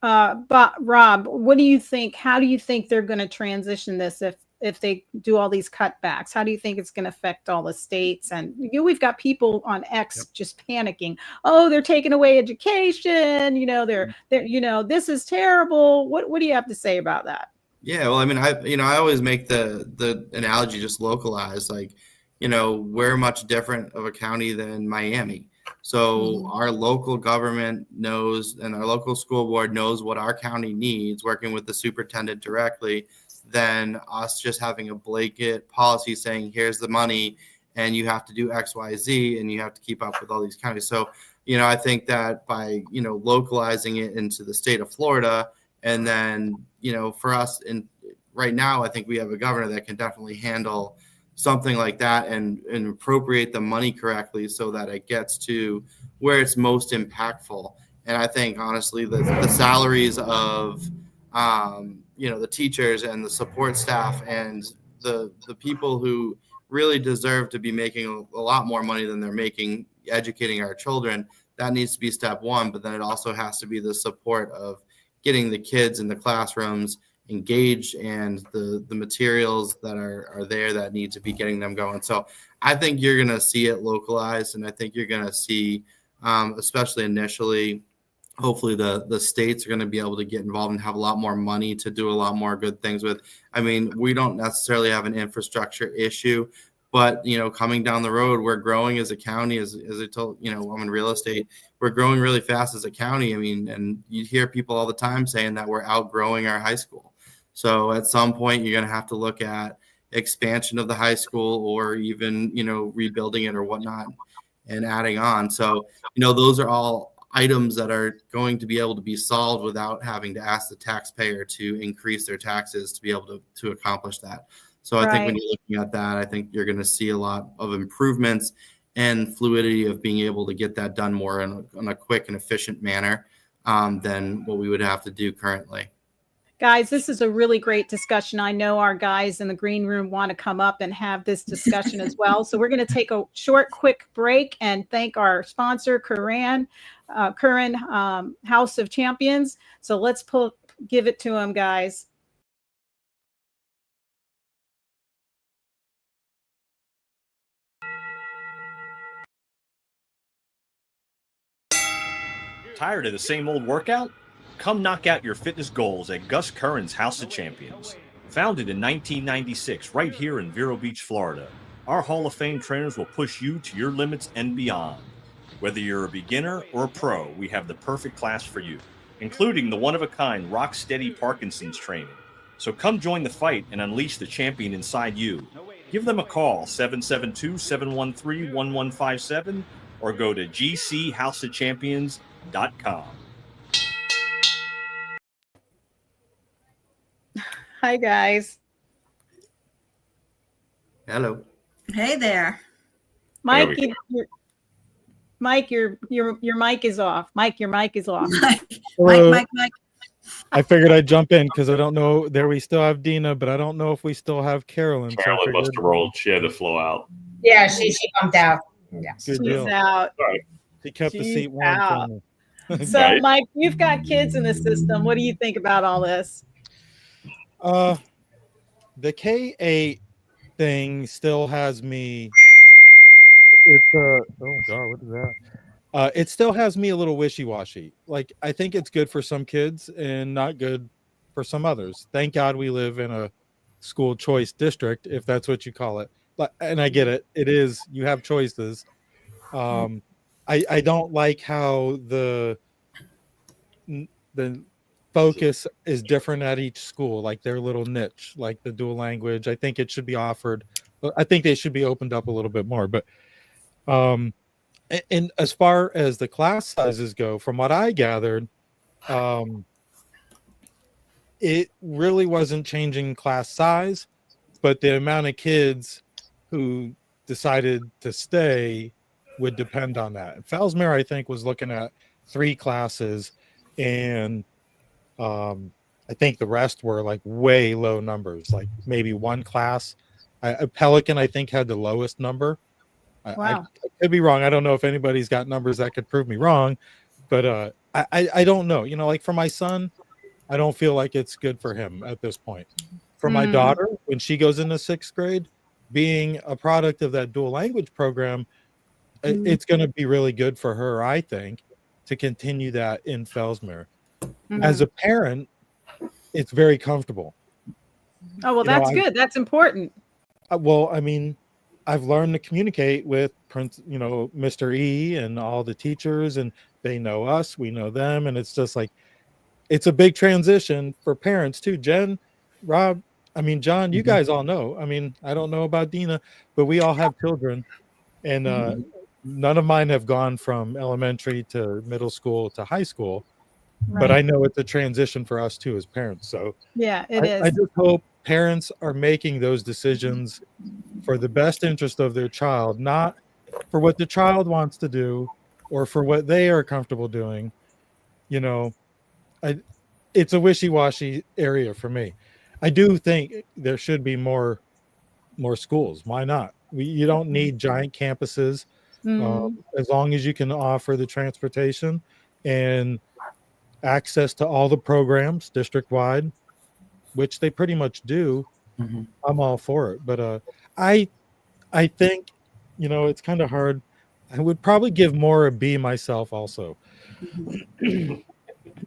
Rob, what do you think? How do you think they're going to transition this if they do all these cutbacks? How do you think it's going to affect all the states? And we've got people on X just panicking. Oh, they're taking away education. They're this is terrible. What do you have to say about that? Yeah, well, I mean, I always make the analogy just localized, like, we're much different of a county than Miami. So our local government knows, and our local school board knows what our county needs, working with the superintendent directly, than us just having a blanket policy saying, here's the money and you have to do X, Y, Z, and you have to keep up with all these counties. So, I think that by, localizing it into the state of Florida, and then, for us right now, I think we have a governor that can definitely handle something like that and appropriate the money correctly so that it gets to where it's most impactful. And I think, honestly, the salaries of, the teachers and the support staff and the people who really deserve to be making a lot more money than they're making educating our children, that needs to be step one. But then it also has to be the support of getting the kids in the classrooms engaged and the materials that are there that need to be getting them going. So I think you're going to see it localized, and I think you're going to see, especially initially, hopefully the states are going to be able to get involved and have a lot more money to do a lot more good things with. I mean, we don't necessarily have an infrastructure issue, but coming down the road, we're growing as a county. As I told, I'm in real estate, we're growing really fast as a county. I mean, and you hear people all the time saying that we're outgrowing our high school. So at some point, you're going to have to look at expansion of the high school, or even rebuilding it or whatnot and adding on. So those are all items that are going to be able to be solved without having to ask the taxpayer to increase their taxes to be able to accomplish that. So I think when you're looking at that, I think you're going to see a lot of improvements and fluidity of being able to get that done more in a quick and efficient manner than what we would have to do currently. Guys, this is a really great discussion. I know our guys in the green room want to come up and have this discussion as well. So we're going to take a short, quick break and thank our sponsor, Curran House of Champions. So let's give it to them, guys. Tired of the same old workout? Come knock out your fitness goals at Gus Curran's House of Champions. Founded in 1996 right here in Vero Beach, Florida, our Hall of Fame trainers will push you to your limits and beyond. Whether you're a beginner or a pro, we have the perfect class for you, including the one-of-a-kind rock steady Parkinson's training. So come join the fight and unleash the champion inside you. Give them a call, 772-713-1157, or go to gchouseofchampions.com. Hi, guys. Hello. Hey there. Mike, Mike, your mic is off. Mike, your mic is off. Mike. I figured I'd jump in because I don't know. There we still have Deana, but I don't know if we still have Carolyn. Carolyn must have rolled. She had to flow out. Yeah, she bumped out. Yeah. She's out. Right. She kept the seat warm for me. So, Right. Mike, you've got kids in the system. What do you think about all this? The K-8 thing still has me. It's oh god, what is that? It still has me a little wishy-washy. Like, I think it's good for some kids and not good for some others. Thank God we live in a school choice district, if that's what you call it. And I get it. It is. You have choices. I don't like how the focus is different at each school, like their little niche, like the dual language. I think it should be offered. I think they should be opened up a little bit more. But and as far as the class sizes go, from what I gathered, it really wasn't changing class size, but the amount of kids who decided to stay would depend on that. Fellsmere, I think, was looking at 3 classes, and I think the rest were like way low numbers, like maybe 1 class. Pelican, I think, had the lowest number. Wow. I could be wrong. I don't know if anybody's got numbers that could prove me wrong, but I don't know. Like for my son, I don't feel like it's good for him at this point. For my daughter, when she goes into 6th grade, being a product of that dual language program, it's going to be really good for her, I think, to continue that in Fellsmere. As a parent, it's very comfortable. Oh, well, that's good. That's important. Well, I mean, I've learned to communicate with Mr. E and all the teachers, and they know us, we know them, and it's just like, it's a big transition for parents too. Jen, Rob, I mean, John, you guys all know. I mean, I don't know about Deana, but we all have children, and none of mine have gone from elementary to middle school to high school. Right. But I know it's a transition for us too as parents. So yeah, it is. I just hope parents are making those decisions for the best interest of their child, not for what the child wants to do or for what they are comfortable doing. It's a wishy-washy area for me. I do think there should be more schools. Why not? You don't need giant campuses. As long as you can offer the transportation and access to all the programs district-wide, which they pretty much do, I'm all for it. But I think, it's kind of hard. I would probably give more a B myself also.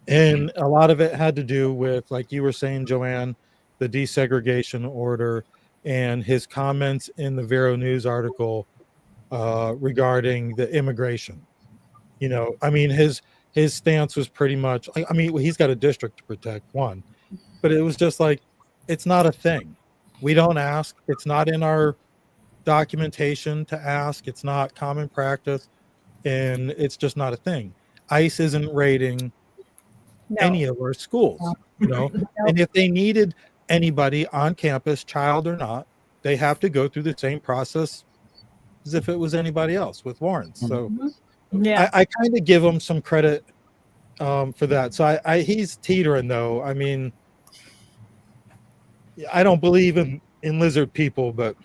And a lot of it had to do with, like you were saying, Joann, the desegregation order and his comments in the Vero News article regarding the immigration. You know, I mean, his stance was pretty much, I mean, he's got a district to protect, one, but it was just like, it's not a thing. We don't ask. It's not in our documentation to ask. It's not common practice, and it's just not a thing. ICE isn't raiding any of our schools, you know, and if they needed anybody on campus, child or not, they have to go through the same process as if it was anybody else with warrants. So Yeah. I kind of give him some credit for that. So he's teetering though. I mean, I don't believe in lizard people, but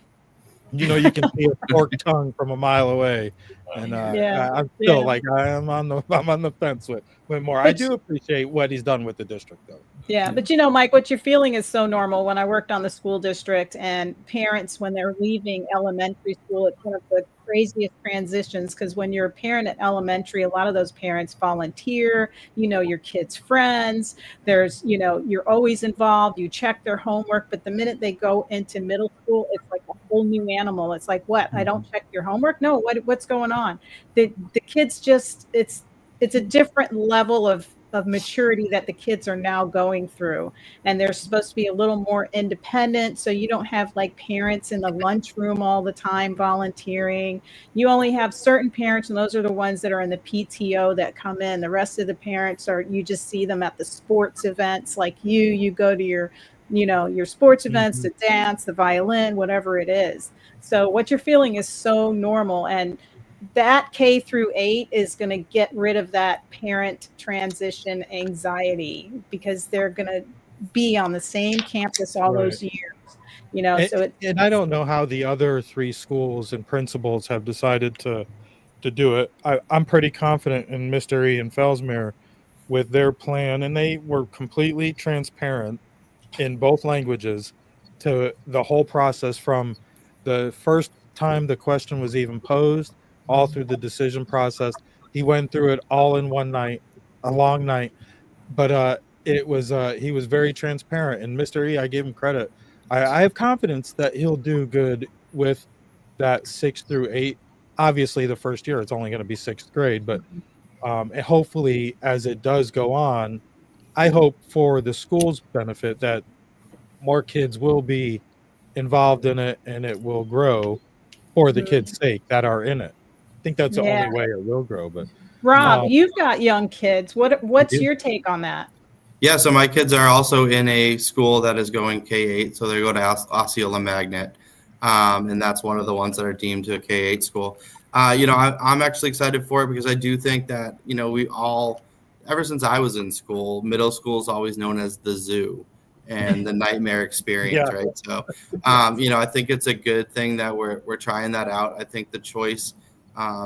you know, you can see a forked tongue from a mile away. And I'm still like, I'm on the fence with more. I do appreciate what he's done with the district though. Yeah, but you know, Mike, what you're feeling is so normal. When I worked on the school district, and parents, when they're leaving elementary school, it's one of the craziest transitions, because when you're a parent at elementary, a lot of those parents volunteer, you know, your kids' friends, there's, you know, you're always involved, you check their homework, but the minute they go into middle school, it's like a whole new animal. It's like, what? I don't check your homework? No, what's going on? The kids just, it's a different level of maturity that the kids are now going through, and they're supposed to be a little more independent, so you don't have like parents in the lunchroom all the time volunteering. You only have certain parents, and those are the ones that are in the PTO that come in. The rest of the parents are, you just see them at the sports events, like you go to your, you know, your sports events, the dance, the violin, whatever it is. So what you're feeling is so normal, and that K through 8 is going to get rid of that parent transition anxiety, because they're going to be on the same campus all those years, you know. And I don't know how the other 3 schools and principals have decided to do it. I'm pretty confident in Mr. E and Fellsmere with their plan, and they were completely transparent in both languages to the whole process, from the first time the question was even posed all through the decision process. He went through it all in one night, a long night, but it was he was very transparent. And Mr. E, I give him credit. I have confidence that he'll do good with that 6 through 8. Obviously the first year it's only going to be 6th grade, but and hopefully as it does go on, I hope for the school's benefit that more kids will be involved in it, and it will grow for the kids' sake that are in it. I think that's the only way it will grow. But Rob, you've got young kids. What's your take on that? Yeah, so my kids are also in a school that is going K-8, so they go to Osceola Magnet, and that's one of the ones that are deemed to a K-8 school. You know, I'm actually excited for it, because I do think that, you know, we all, ever since I was in school, middle school is always known as the zoo and the nightmare experience, right? So, you know, I think it's a good thing that we're trying that out. I think the choice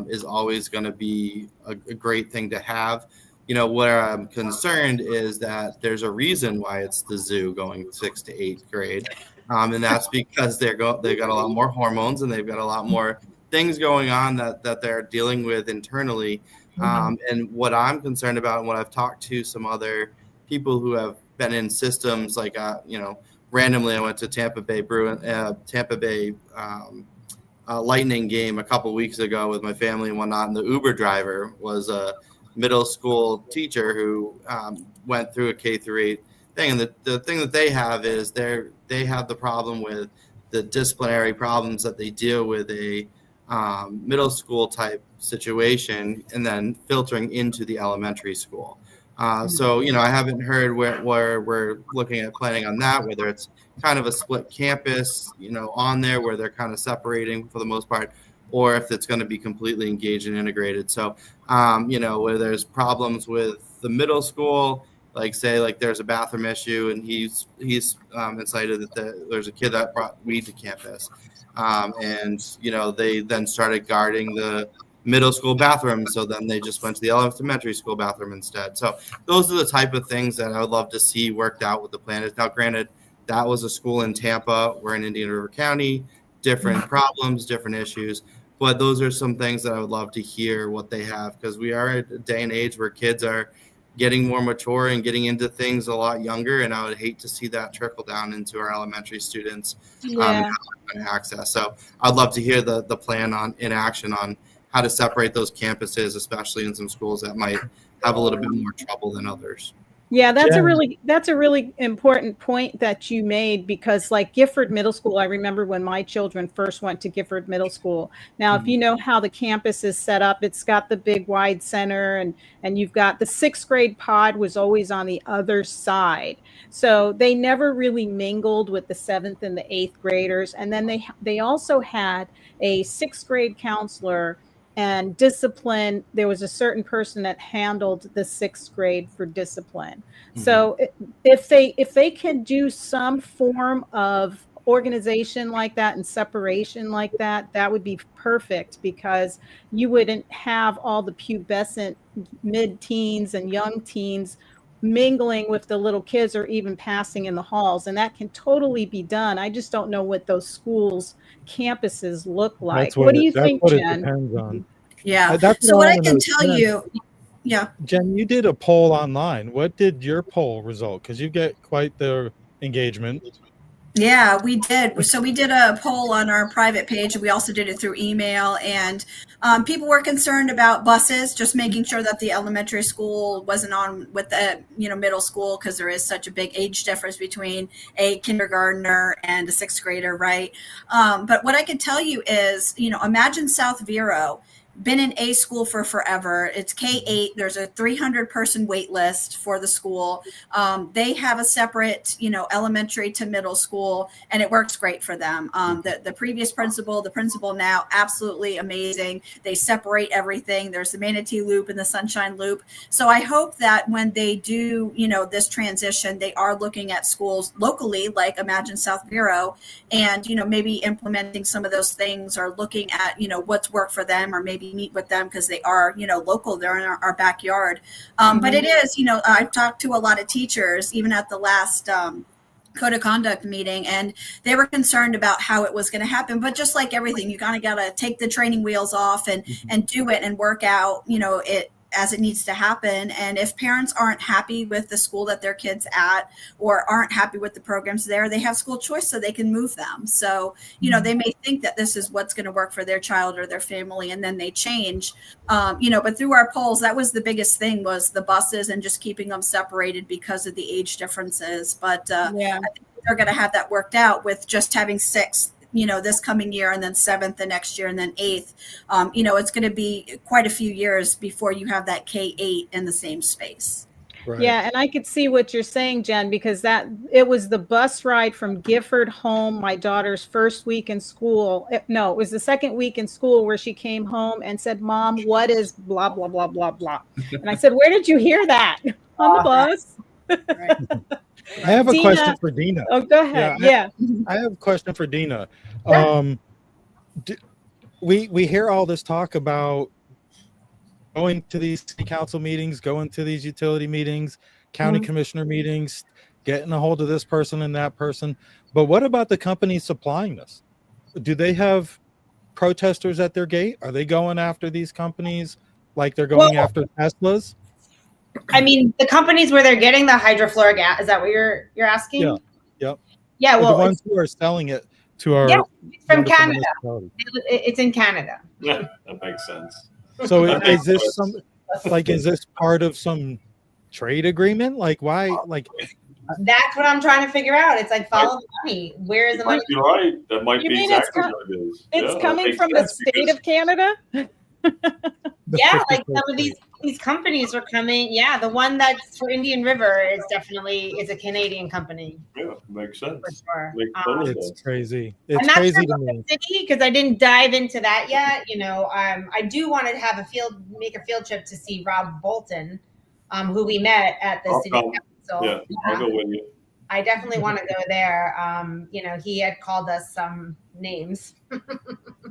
is always going to be a great thing to have. You know, where I'm concerned is that there's a reason why it's the zoo going 6th to 8th grade. And that's because they've got a lot more hormones, and they've got a lot more things going on that they're dealing with internally. And what I'm concerned about, and what I've talked to some other people who have been in systems, like, you know, randomly I went to Tampa Bay Lightning game a couple weeks ago with my family and whatnot, and the Uber driver was a middle school teacher who went through a K through 8 thing. And the thing that they have is they have the problem with the disciplinary problems that they deal with a middle school type situation, and then filtering into the elementary school. So, you know, I haven't heard where we're looking at planning on that, whether it's kind of a split campus, you know, on there where they're kind of separating for the most part, or if it's going to be completely engaged and integrated. So, you know, where there's problems with the middle school, like say, like there's a bathroom issue, and he's incited that there's a kid that brought weed to campus. And, you know, they then started guarding the middle school bathroom. So then they just went to the elementary school bathroom instead. So those are the type of things that I would love to see worked out with the plan. Now, granted, that was a school in Tampa. We're in Indian River County, different problems, different issues. But those are some things that I would love to hear what they have, because we are at a day and age where kids are getting more mature and getting into things a lot younger. And I would hate to see that trickle down into our elementary students and access. So I'd love to hear the plan in action on how to separate those campuses, especially in some schools that might have a little bit more trouble than others. Yeah, that's a really important point that you made, because like Gifford Middle School, I remember when my children first went to Gifford Middle School. Now, if you know how the campus is set up, it's got the big wide center, and you've got the 6th grade pod was always on the other side. So they never really mingled with the 7th and the 8th graders. And then they also had a 6th grade counselor and discipline. There was a certain person that handled the 6th grade for discipline. So if they can do some form of organization like that and separation like that, that would be perfect, because you wouldn't have all the pubescent mid-teens and young teens mingling with the little kids or even passing in the halls. And that can totally be done. I just don't know what those schools campuses look like. What do you think, Jen? It depends on. Yeah. So what I can tell you, Jen, you did a poll online. What did your poll result? Because you get quite the engagement. Yeah, we did. So we did a poll on our private page, and we also did it through email. And people were concerned about buses, just making sure that the elementary school wasn't on with the middle school, because there is such a big age difference between a kindergartner and a 6th grader, right? But what I can tell you is, imagine South Vero. Been in a school for forever. It's K-8. There's a 300-person wait list for the school. They have a separate, elementary to middle school, and it works great for them. The previous principal, the principal now, absolutely amazing. They separate everything. There's the Manatee Loop and the Sunshine Loop. So I hope that when they do, this transition, they are looking at schools locally, like Imagine South Vero, and, maybe implementing some of those things, or looking at, what's worked for them, or maybe meet with them, because they are local, they're in our backyard. But it is, I've talked to a lot of teachers even at the last code of conduct meeting, and they were concerned about how it was going to happen. But just like everything, you kind of got to take the training wheels off and do it and work out it as it needs to happen. And if parents aren't happy with the school that their kids at, or aren't happy with the programs there, they have school choice, so they can move them. So, they may think that this is what's going to work for their child or their family, and then they change, but through our polls, that was the biggest thing, was the buses and just keeping them separated because of the age differences. But I think they're going to have that worked out with just having 6 this coming year, and then 7th the next year, and then 8th. It's going to be quite a few years before you have that K-8 in the same space. Right. Yeah, and I could see what you're saying, Jen, because it was the bus ride from Gifford home, my daughter's first week in school. It was the 2nd week in school, where she came home and said, "Mom, what is blah, blah, blah, blah, blah?" And I said, "Where did you hear that?" "On the bus." I have a question for Deana. Oh, go ahead. Yeah. I have a question for Deana. We hear all this talk about going to these city council meetings, going to these utility meetings, county commissioner meetings, getting a hold of this person and that person. But what about the companies supplying this? Do they have protesters at their gate? Are they going after these companies like they're going after Teslas? I mean, the companies where they're getting the hydrofluoric acid, is that what you're asking? Yeah. Yep. Yeah. Well, the ones who are selling it to our it's from Canada. It's in Canada. Yeah, that makes sense. So is this part of some trade agreement? Like, why? Like, that's what I'm trying to figure out. It's like, follow the money. Where is the money? You're right. That might be exactly what it is. It's coming from the state of Canada. Yeah, like some of these companies are coming. Yeah, the one that's for Indian River is a Canadian company. Yeah, makes sense. For sure. It's crazy. It's I'm not crazy sure to me because I didn't dive into that yet. I do want to have make a field trip to see Rob Bolton, who we met at the city council. Yeah, I'll go with you. I definitely want to go there. He had called us some names.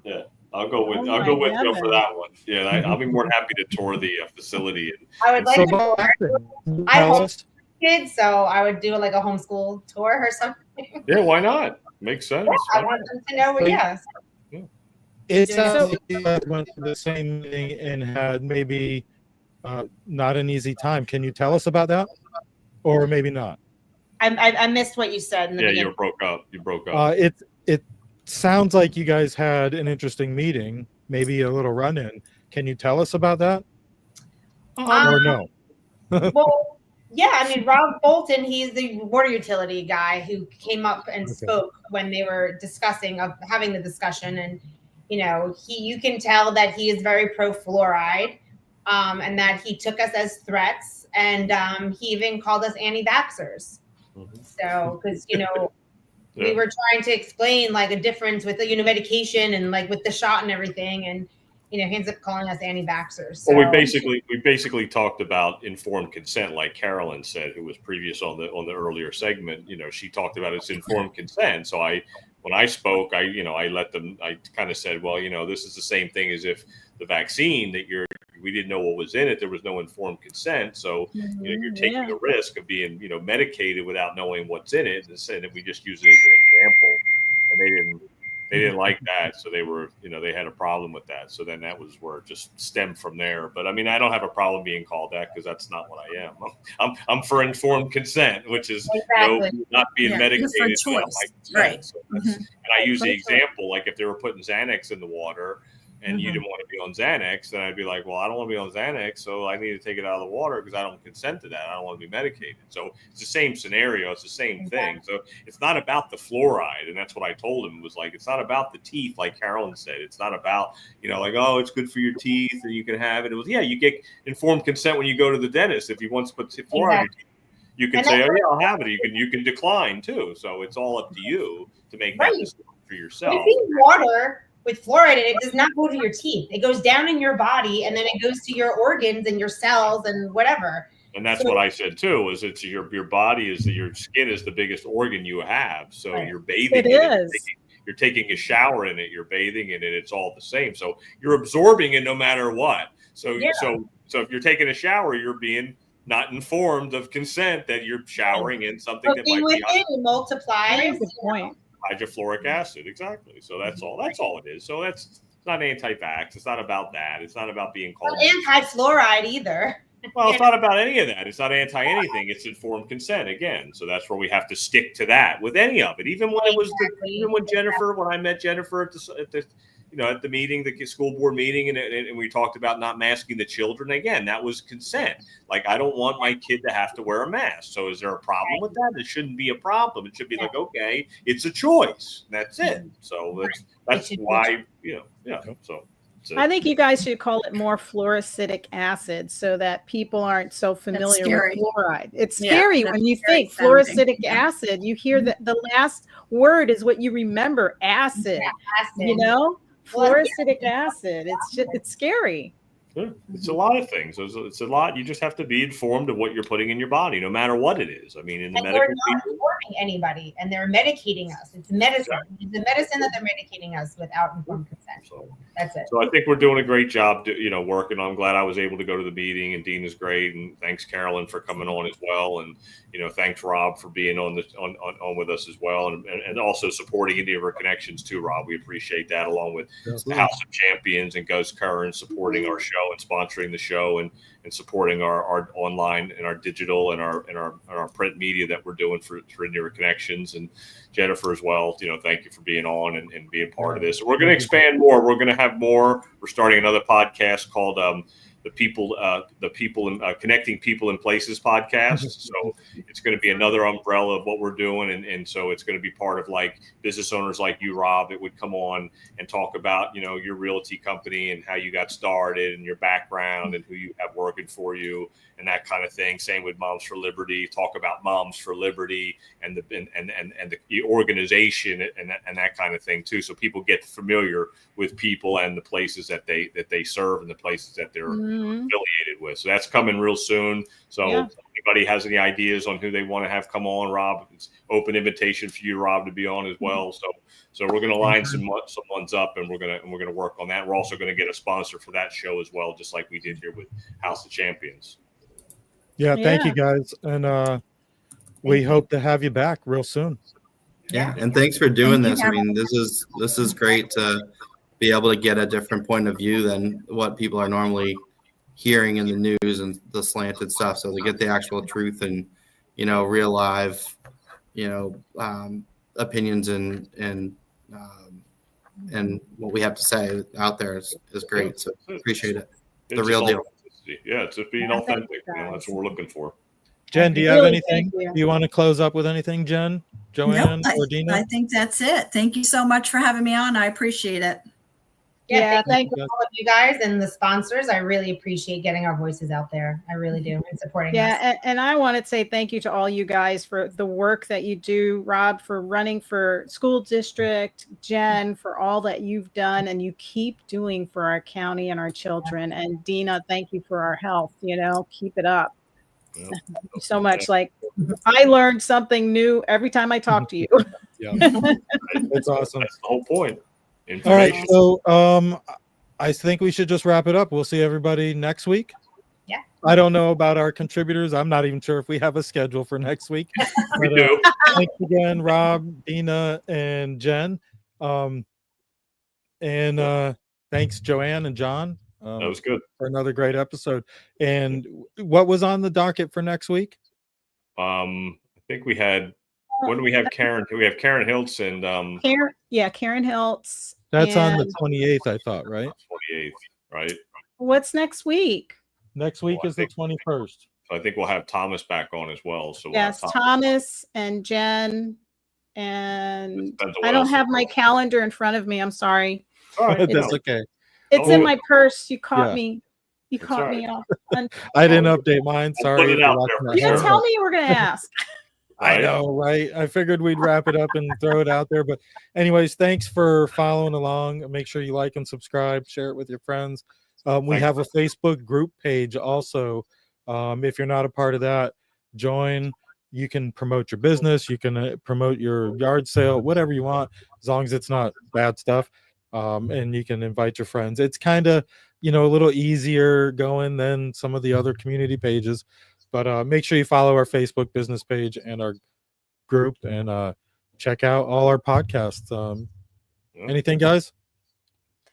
Yeah. I'll go with you for that one. Yeah, I'll be more than happy to tour the facility. I would like to go. I homeschool kids, so I would do like a homeschool tour or something. Yeah, why not? Makes sense. Yeah, I want them to know. It doing sounds it. like you guys went to the same meeting and had maybe not an easy time. Can you tell us about that? Or maybe not? I missed what you said in the beginning. You broke up. You broke up. It sounds like you guys had an interesting meeting, maybe a little run-in. Can you tell us about that? Or no? Well, yeah, I mean, Rob Bolton, he's the water utility guy who came up and spoke when they were having the discussion. And, you know, you can tell that he is very pro fluoride, and that he took us as threats, and he even called us anti-vaxxers. So, because, you know, we were trying to explain like a difference with the, you know, medication and like with the shot and everything. And, you know, he ends up calling us anti-vaxxers. So. Well, we basically talked about informed consent, like Carolyn said, who was previous on the earlier segment. You know, she talked about it's informed consent. So when I spoke, I kind of said, well, you know, this is the same thing as if the vaccine that we didn't know what was in it. There was no informed consent. So, you know, you're taking the risk of being, you know, medicated without knowing what's in it. And said that we just use it as an example, and they didn't like that. So they were, you know, they had a problem with that. So then that was where it just stemmed from there. But I mean, I don't have a problem being called that because that's not what I am. I'm for informed consent, which is not being medicated. Without my consent. So and I use the example, like if they were putting Xanax in the water and you didn't want to be on Xanax, then I'd be like, well, I don't want to be on Xanax, so I need to take it out of the water because I don't consent to that. I don't want to be medicated. So it's the same scenario. It's the same thing. So it's not about the fluoride. And that's what I told him, was like, it's not about the teeth, like Carolyn said. It's not about, you know, like, oh, it's good for your teeth and you can have it. It was, you get informed consent when you go to the dentist. If he wants to put fluoride in your teeth, you can say, oh, yeah, I'll have it. You can decline too. So it's all up to you to make that decision for yourself. If you water with fluoride, it does not go to your teeth. It goes down in your body, and then it goes to your organs and your cells and whatever. And that's what I said too. Is it's your body is your skin is the biggest organ you have. So you're bathing in it. You're taking a shower in it. You're bathing in it. It's all the same. So you're absorbing it no matter what. So so if you're taking a shower, you're being not informed of consent that you're showering in something that might be multiplies. Hydrofluoric acid, exactly. So that's all it is. So it's not anti-vax. It's not about that. It's not about being called anti-fluoride either. Well, it's not about any of that. It's not anti anything. It's informed consent again. So that's where we have to stick to that with any of it. Even when it was when I met Jennifer at the meeting, the school board meeting, and we talked about not masking the children. Again, that was consent. Like, I don't want my kid to have to wear a mask. So is there a problem with that? It shouldn't be a problem. It should be like, okay, it's a choice. That's it. So that's why, so. I think you guys should call it more fluoric acid so that people aren't so familiar with fluoride. It's scary when you think fluoric acid. You hear that the last word is what you remember, acid. You know? Fluoric acid. It's scary. It's a lot of things. It's a lot. You just have to be informed of what you're putting in your body, no matter what it is. I mean, in the medical they're not informing anybody, and they're medicating us. It's medicine. Exactly. It's the medicine that they're medicating us without informed consent. So that's it. So I think we're doing a great job, working. I'm glad I was able to go to the meeting, and Deana's great, and thanks Carolyn for coming on as well, and thanks Rob for being on with us as well, and also supporting Indian River Connections too, Rob. We appreciate that, along with the House of Champions and Gus Curran supporting our show and sponsoring the show and supporting our online and our digital and our print media that we're doing for Indian River Connections, and Jennifer as well. Thank you for being on and being part of this. We're going to expand more. We're going to have more. We're starting another podcast called the people in Connecting People in Places podcast. So it's going to be another umbrella of what we're doing. And so it's going to be part of like business owners like you, Rob, that would come on and talk about, your realty company and how you got started and your background and who you have working for you and that kind of thing. Same with Moms for Liberty, talk about Moms for Liberty and the organization and that kind of thing too. So people get familiar with people and the places that they serve and the places that they're affiliated with. So that's coming real soon. So if anybody has any ideas on who they want to have come on, Rob, it's open invitation for you, Rob, to be on as well. So we're going to line some ones up, and we're going to work on that. We're also going to get a sponsor for that show as well, just like we did here with House of Champions. Yeah, thank you guys, and we hope to have you back real soon. Yeah, and thanks for doing this. I mean, this is great to be able to get a different point of view than what people are normally hearing in the news and the slanted stuff. So to get the actual truth and, real live, opinions and what we have to say out there is great. So appreciate it. The real deal. Yeah, it's just being authentic. That's what we're looking for. Jen, do you have anything? Do you want to close up with anything, Jen, Joann, or Deana? I think that's it. Thank you so much for having me on. I appreciate it. Yeah, thank you all of you guys and the sponsors. I really appreciate getting our voices out there. I really do, and supporting us. And I want to say thank you to all you guys for the work that you do. Rob, for running for school district, Jen, for all that you've done and you keep doing for our county and our children. And Deana, thank you for our health. Keep it up. Yeah. Thank you so much. Like, I learned something new every time I talk to you. Yeah, it's awesome. That's the whole point. All right, so I think we should just wrap it up. We'll see everybody next week. Yeah. I don't know about our contributors. I'm not even sure if we have a schedule for next week. We do. Thanks again, Rob, Deana, and Jen. And thanks, Joann and John. That was good. For another great episode. And what was on the docket for next week? I think we had. When do we have Karen? We have Karen Hiltz and Karen Hiltz. That's on the 28th, I thought, right? 28th, right? What's next week? Next week is the 21st. So I think we'll have Thomas back on as well. So yes, Thomas and Jen, and I don't have my calendar in front of me. I'm sorry. That's okay. It's in my purse. You caught me. You caught me off. I didn't update mine. Sorry. You didn't tell me you were going to ask. I know, right? I figured we'd wrap it up and throw it out there. But anyways, thanks for following along. Make sure you like and subscribe, share it with your friends. We have a Facebook group page also. If you're not a part of that, join. You can promote your business. You can promote your yard sale, whatever you want, as long as it's not bad stuff. And you can invite your friends. It's kind of, a little easier going than some of the other community pages. But make sure you follow our Facebook business page and our group and check out all our podcasts. Anything, guys?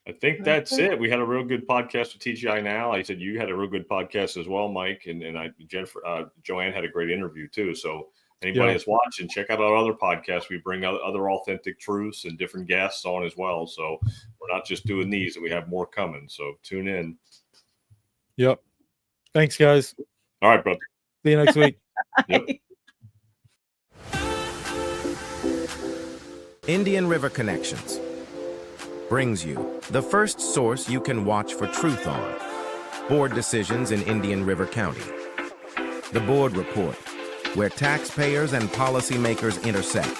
I think that's it. We had a real good podcast with TGI Now. I said you had a real good podcast as well, Mike. And Jennifer, Joann had a great interview too. So anybody that's watching, check out our other podcasts. We bring out other authentic truths and different guests on as well. So we're not just doing these, and we have more coming. So tune in. Yep. Thanks, guys. All right, brother. See you next week. Yep. Indian River Connections brings you the first source you can watch for truth on board decisions in Indian River County. The Board Report, where taxpayers and policymakers intersect.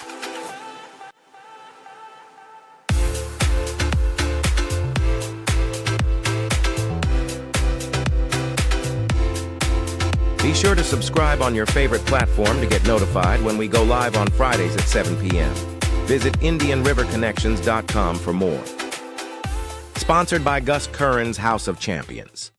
Be sure to subscribe on your favorite platform to get notified when we go live on Fridays at 7 p.m. Visit IndianRiverConnections.com for more. Sponsored by Gus Curran's House of Champions.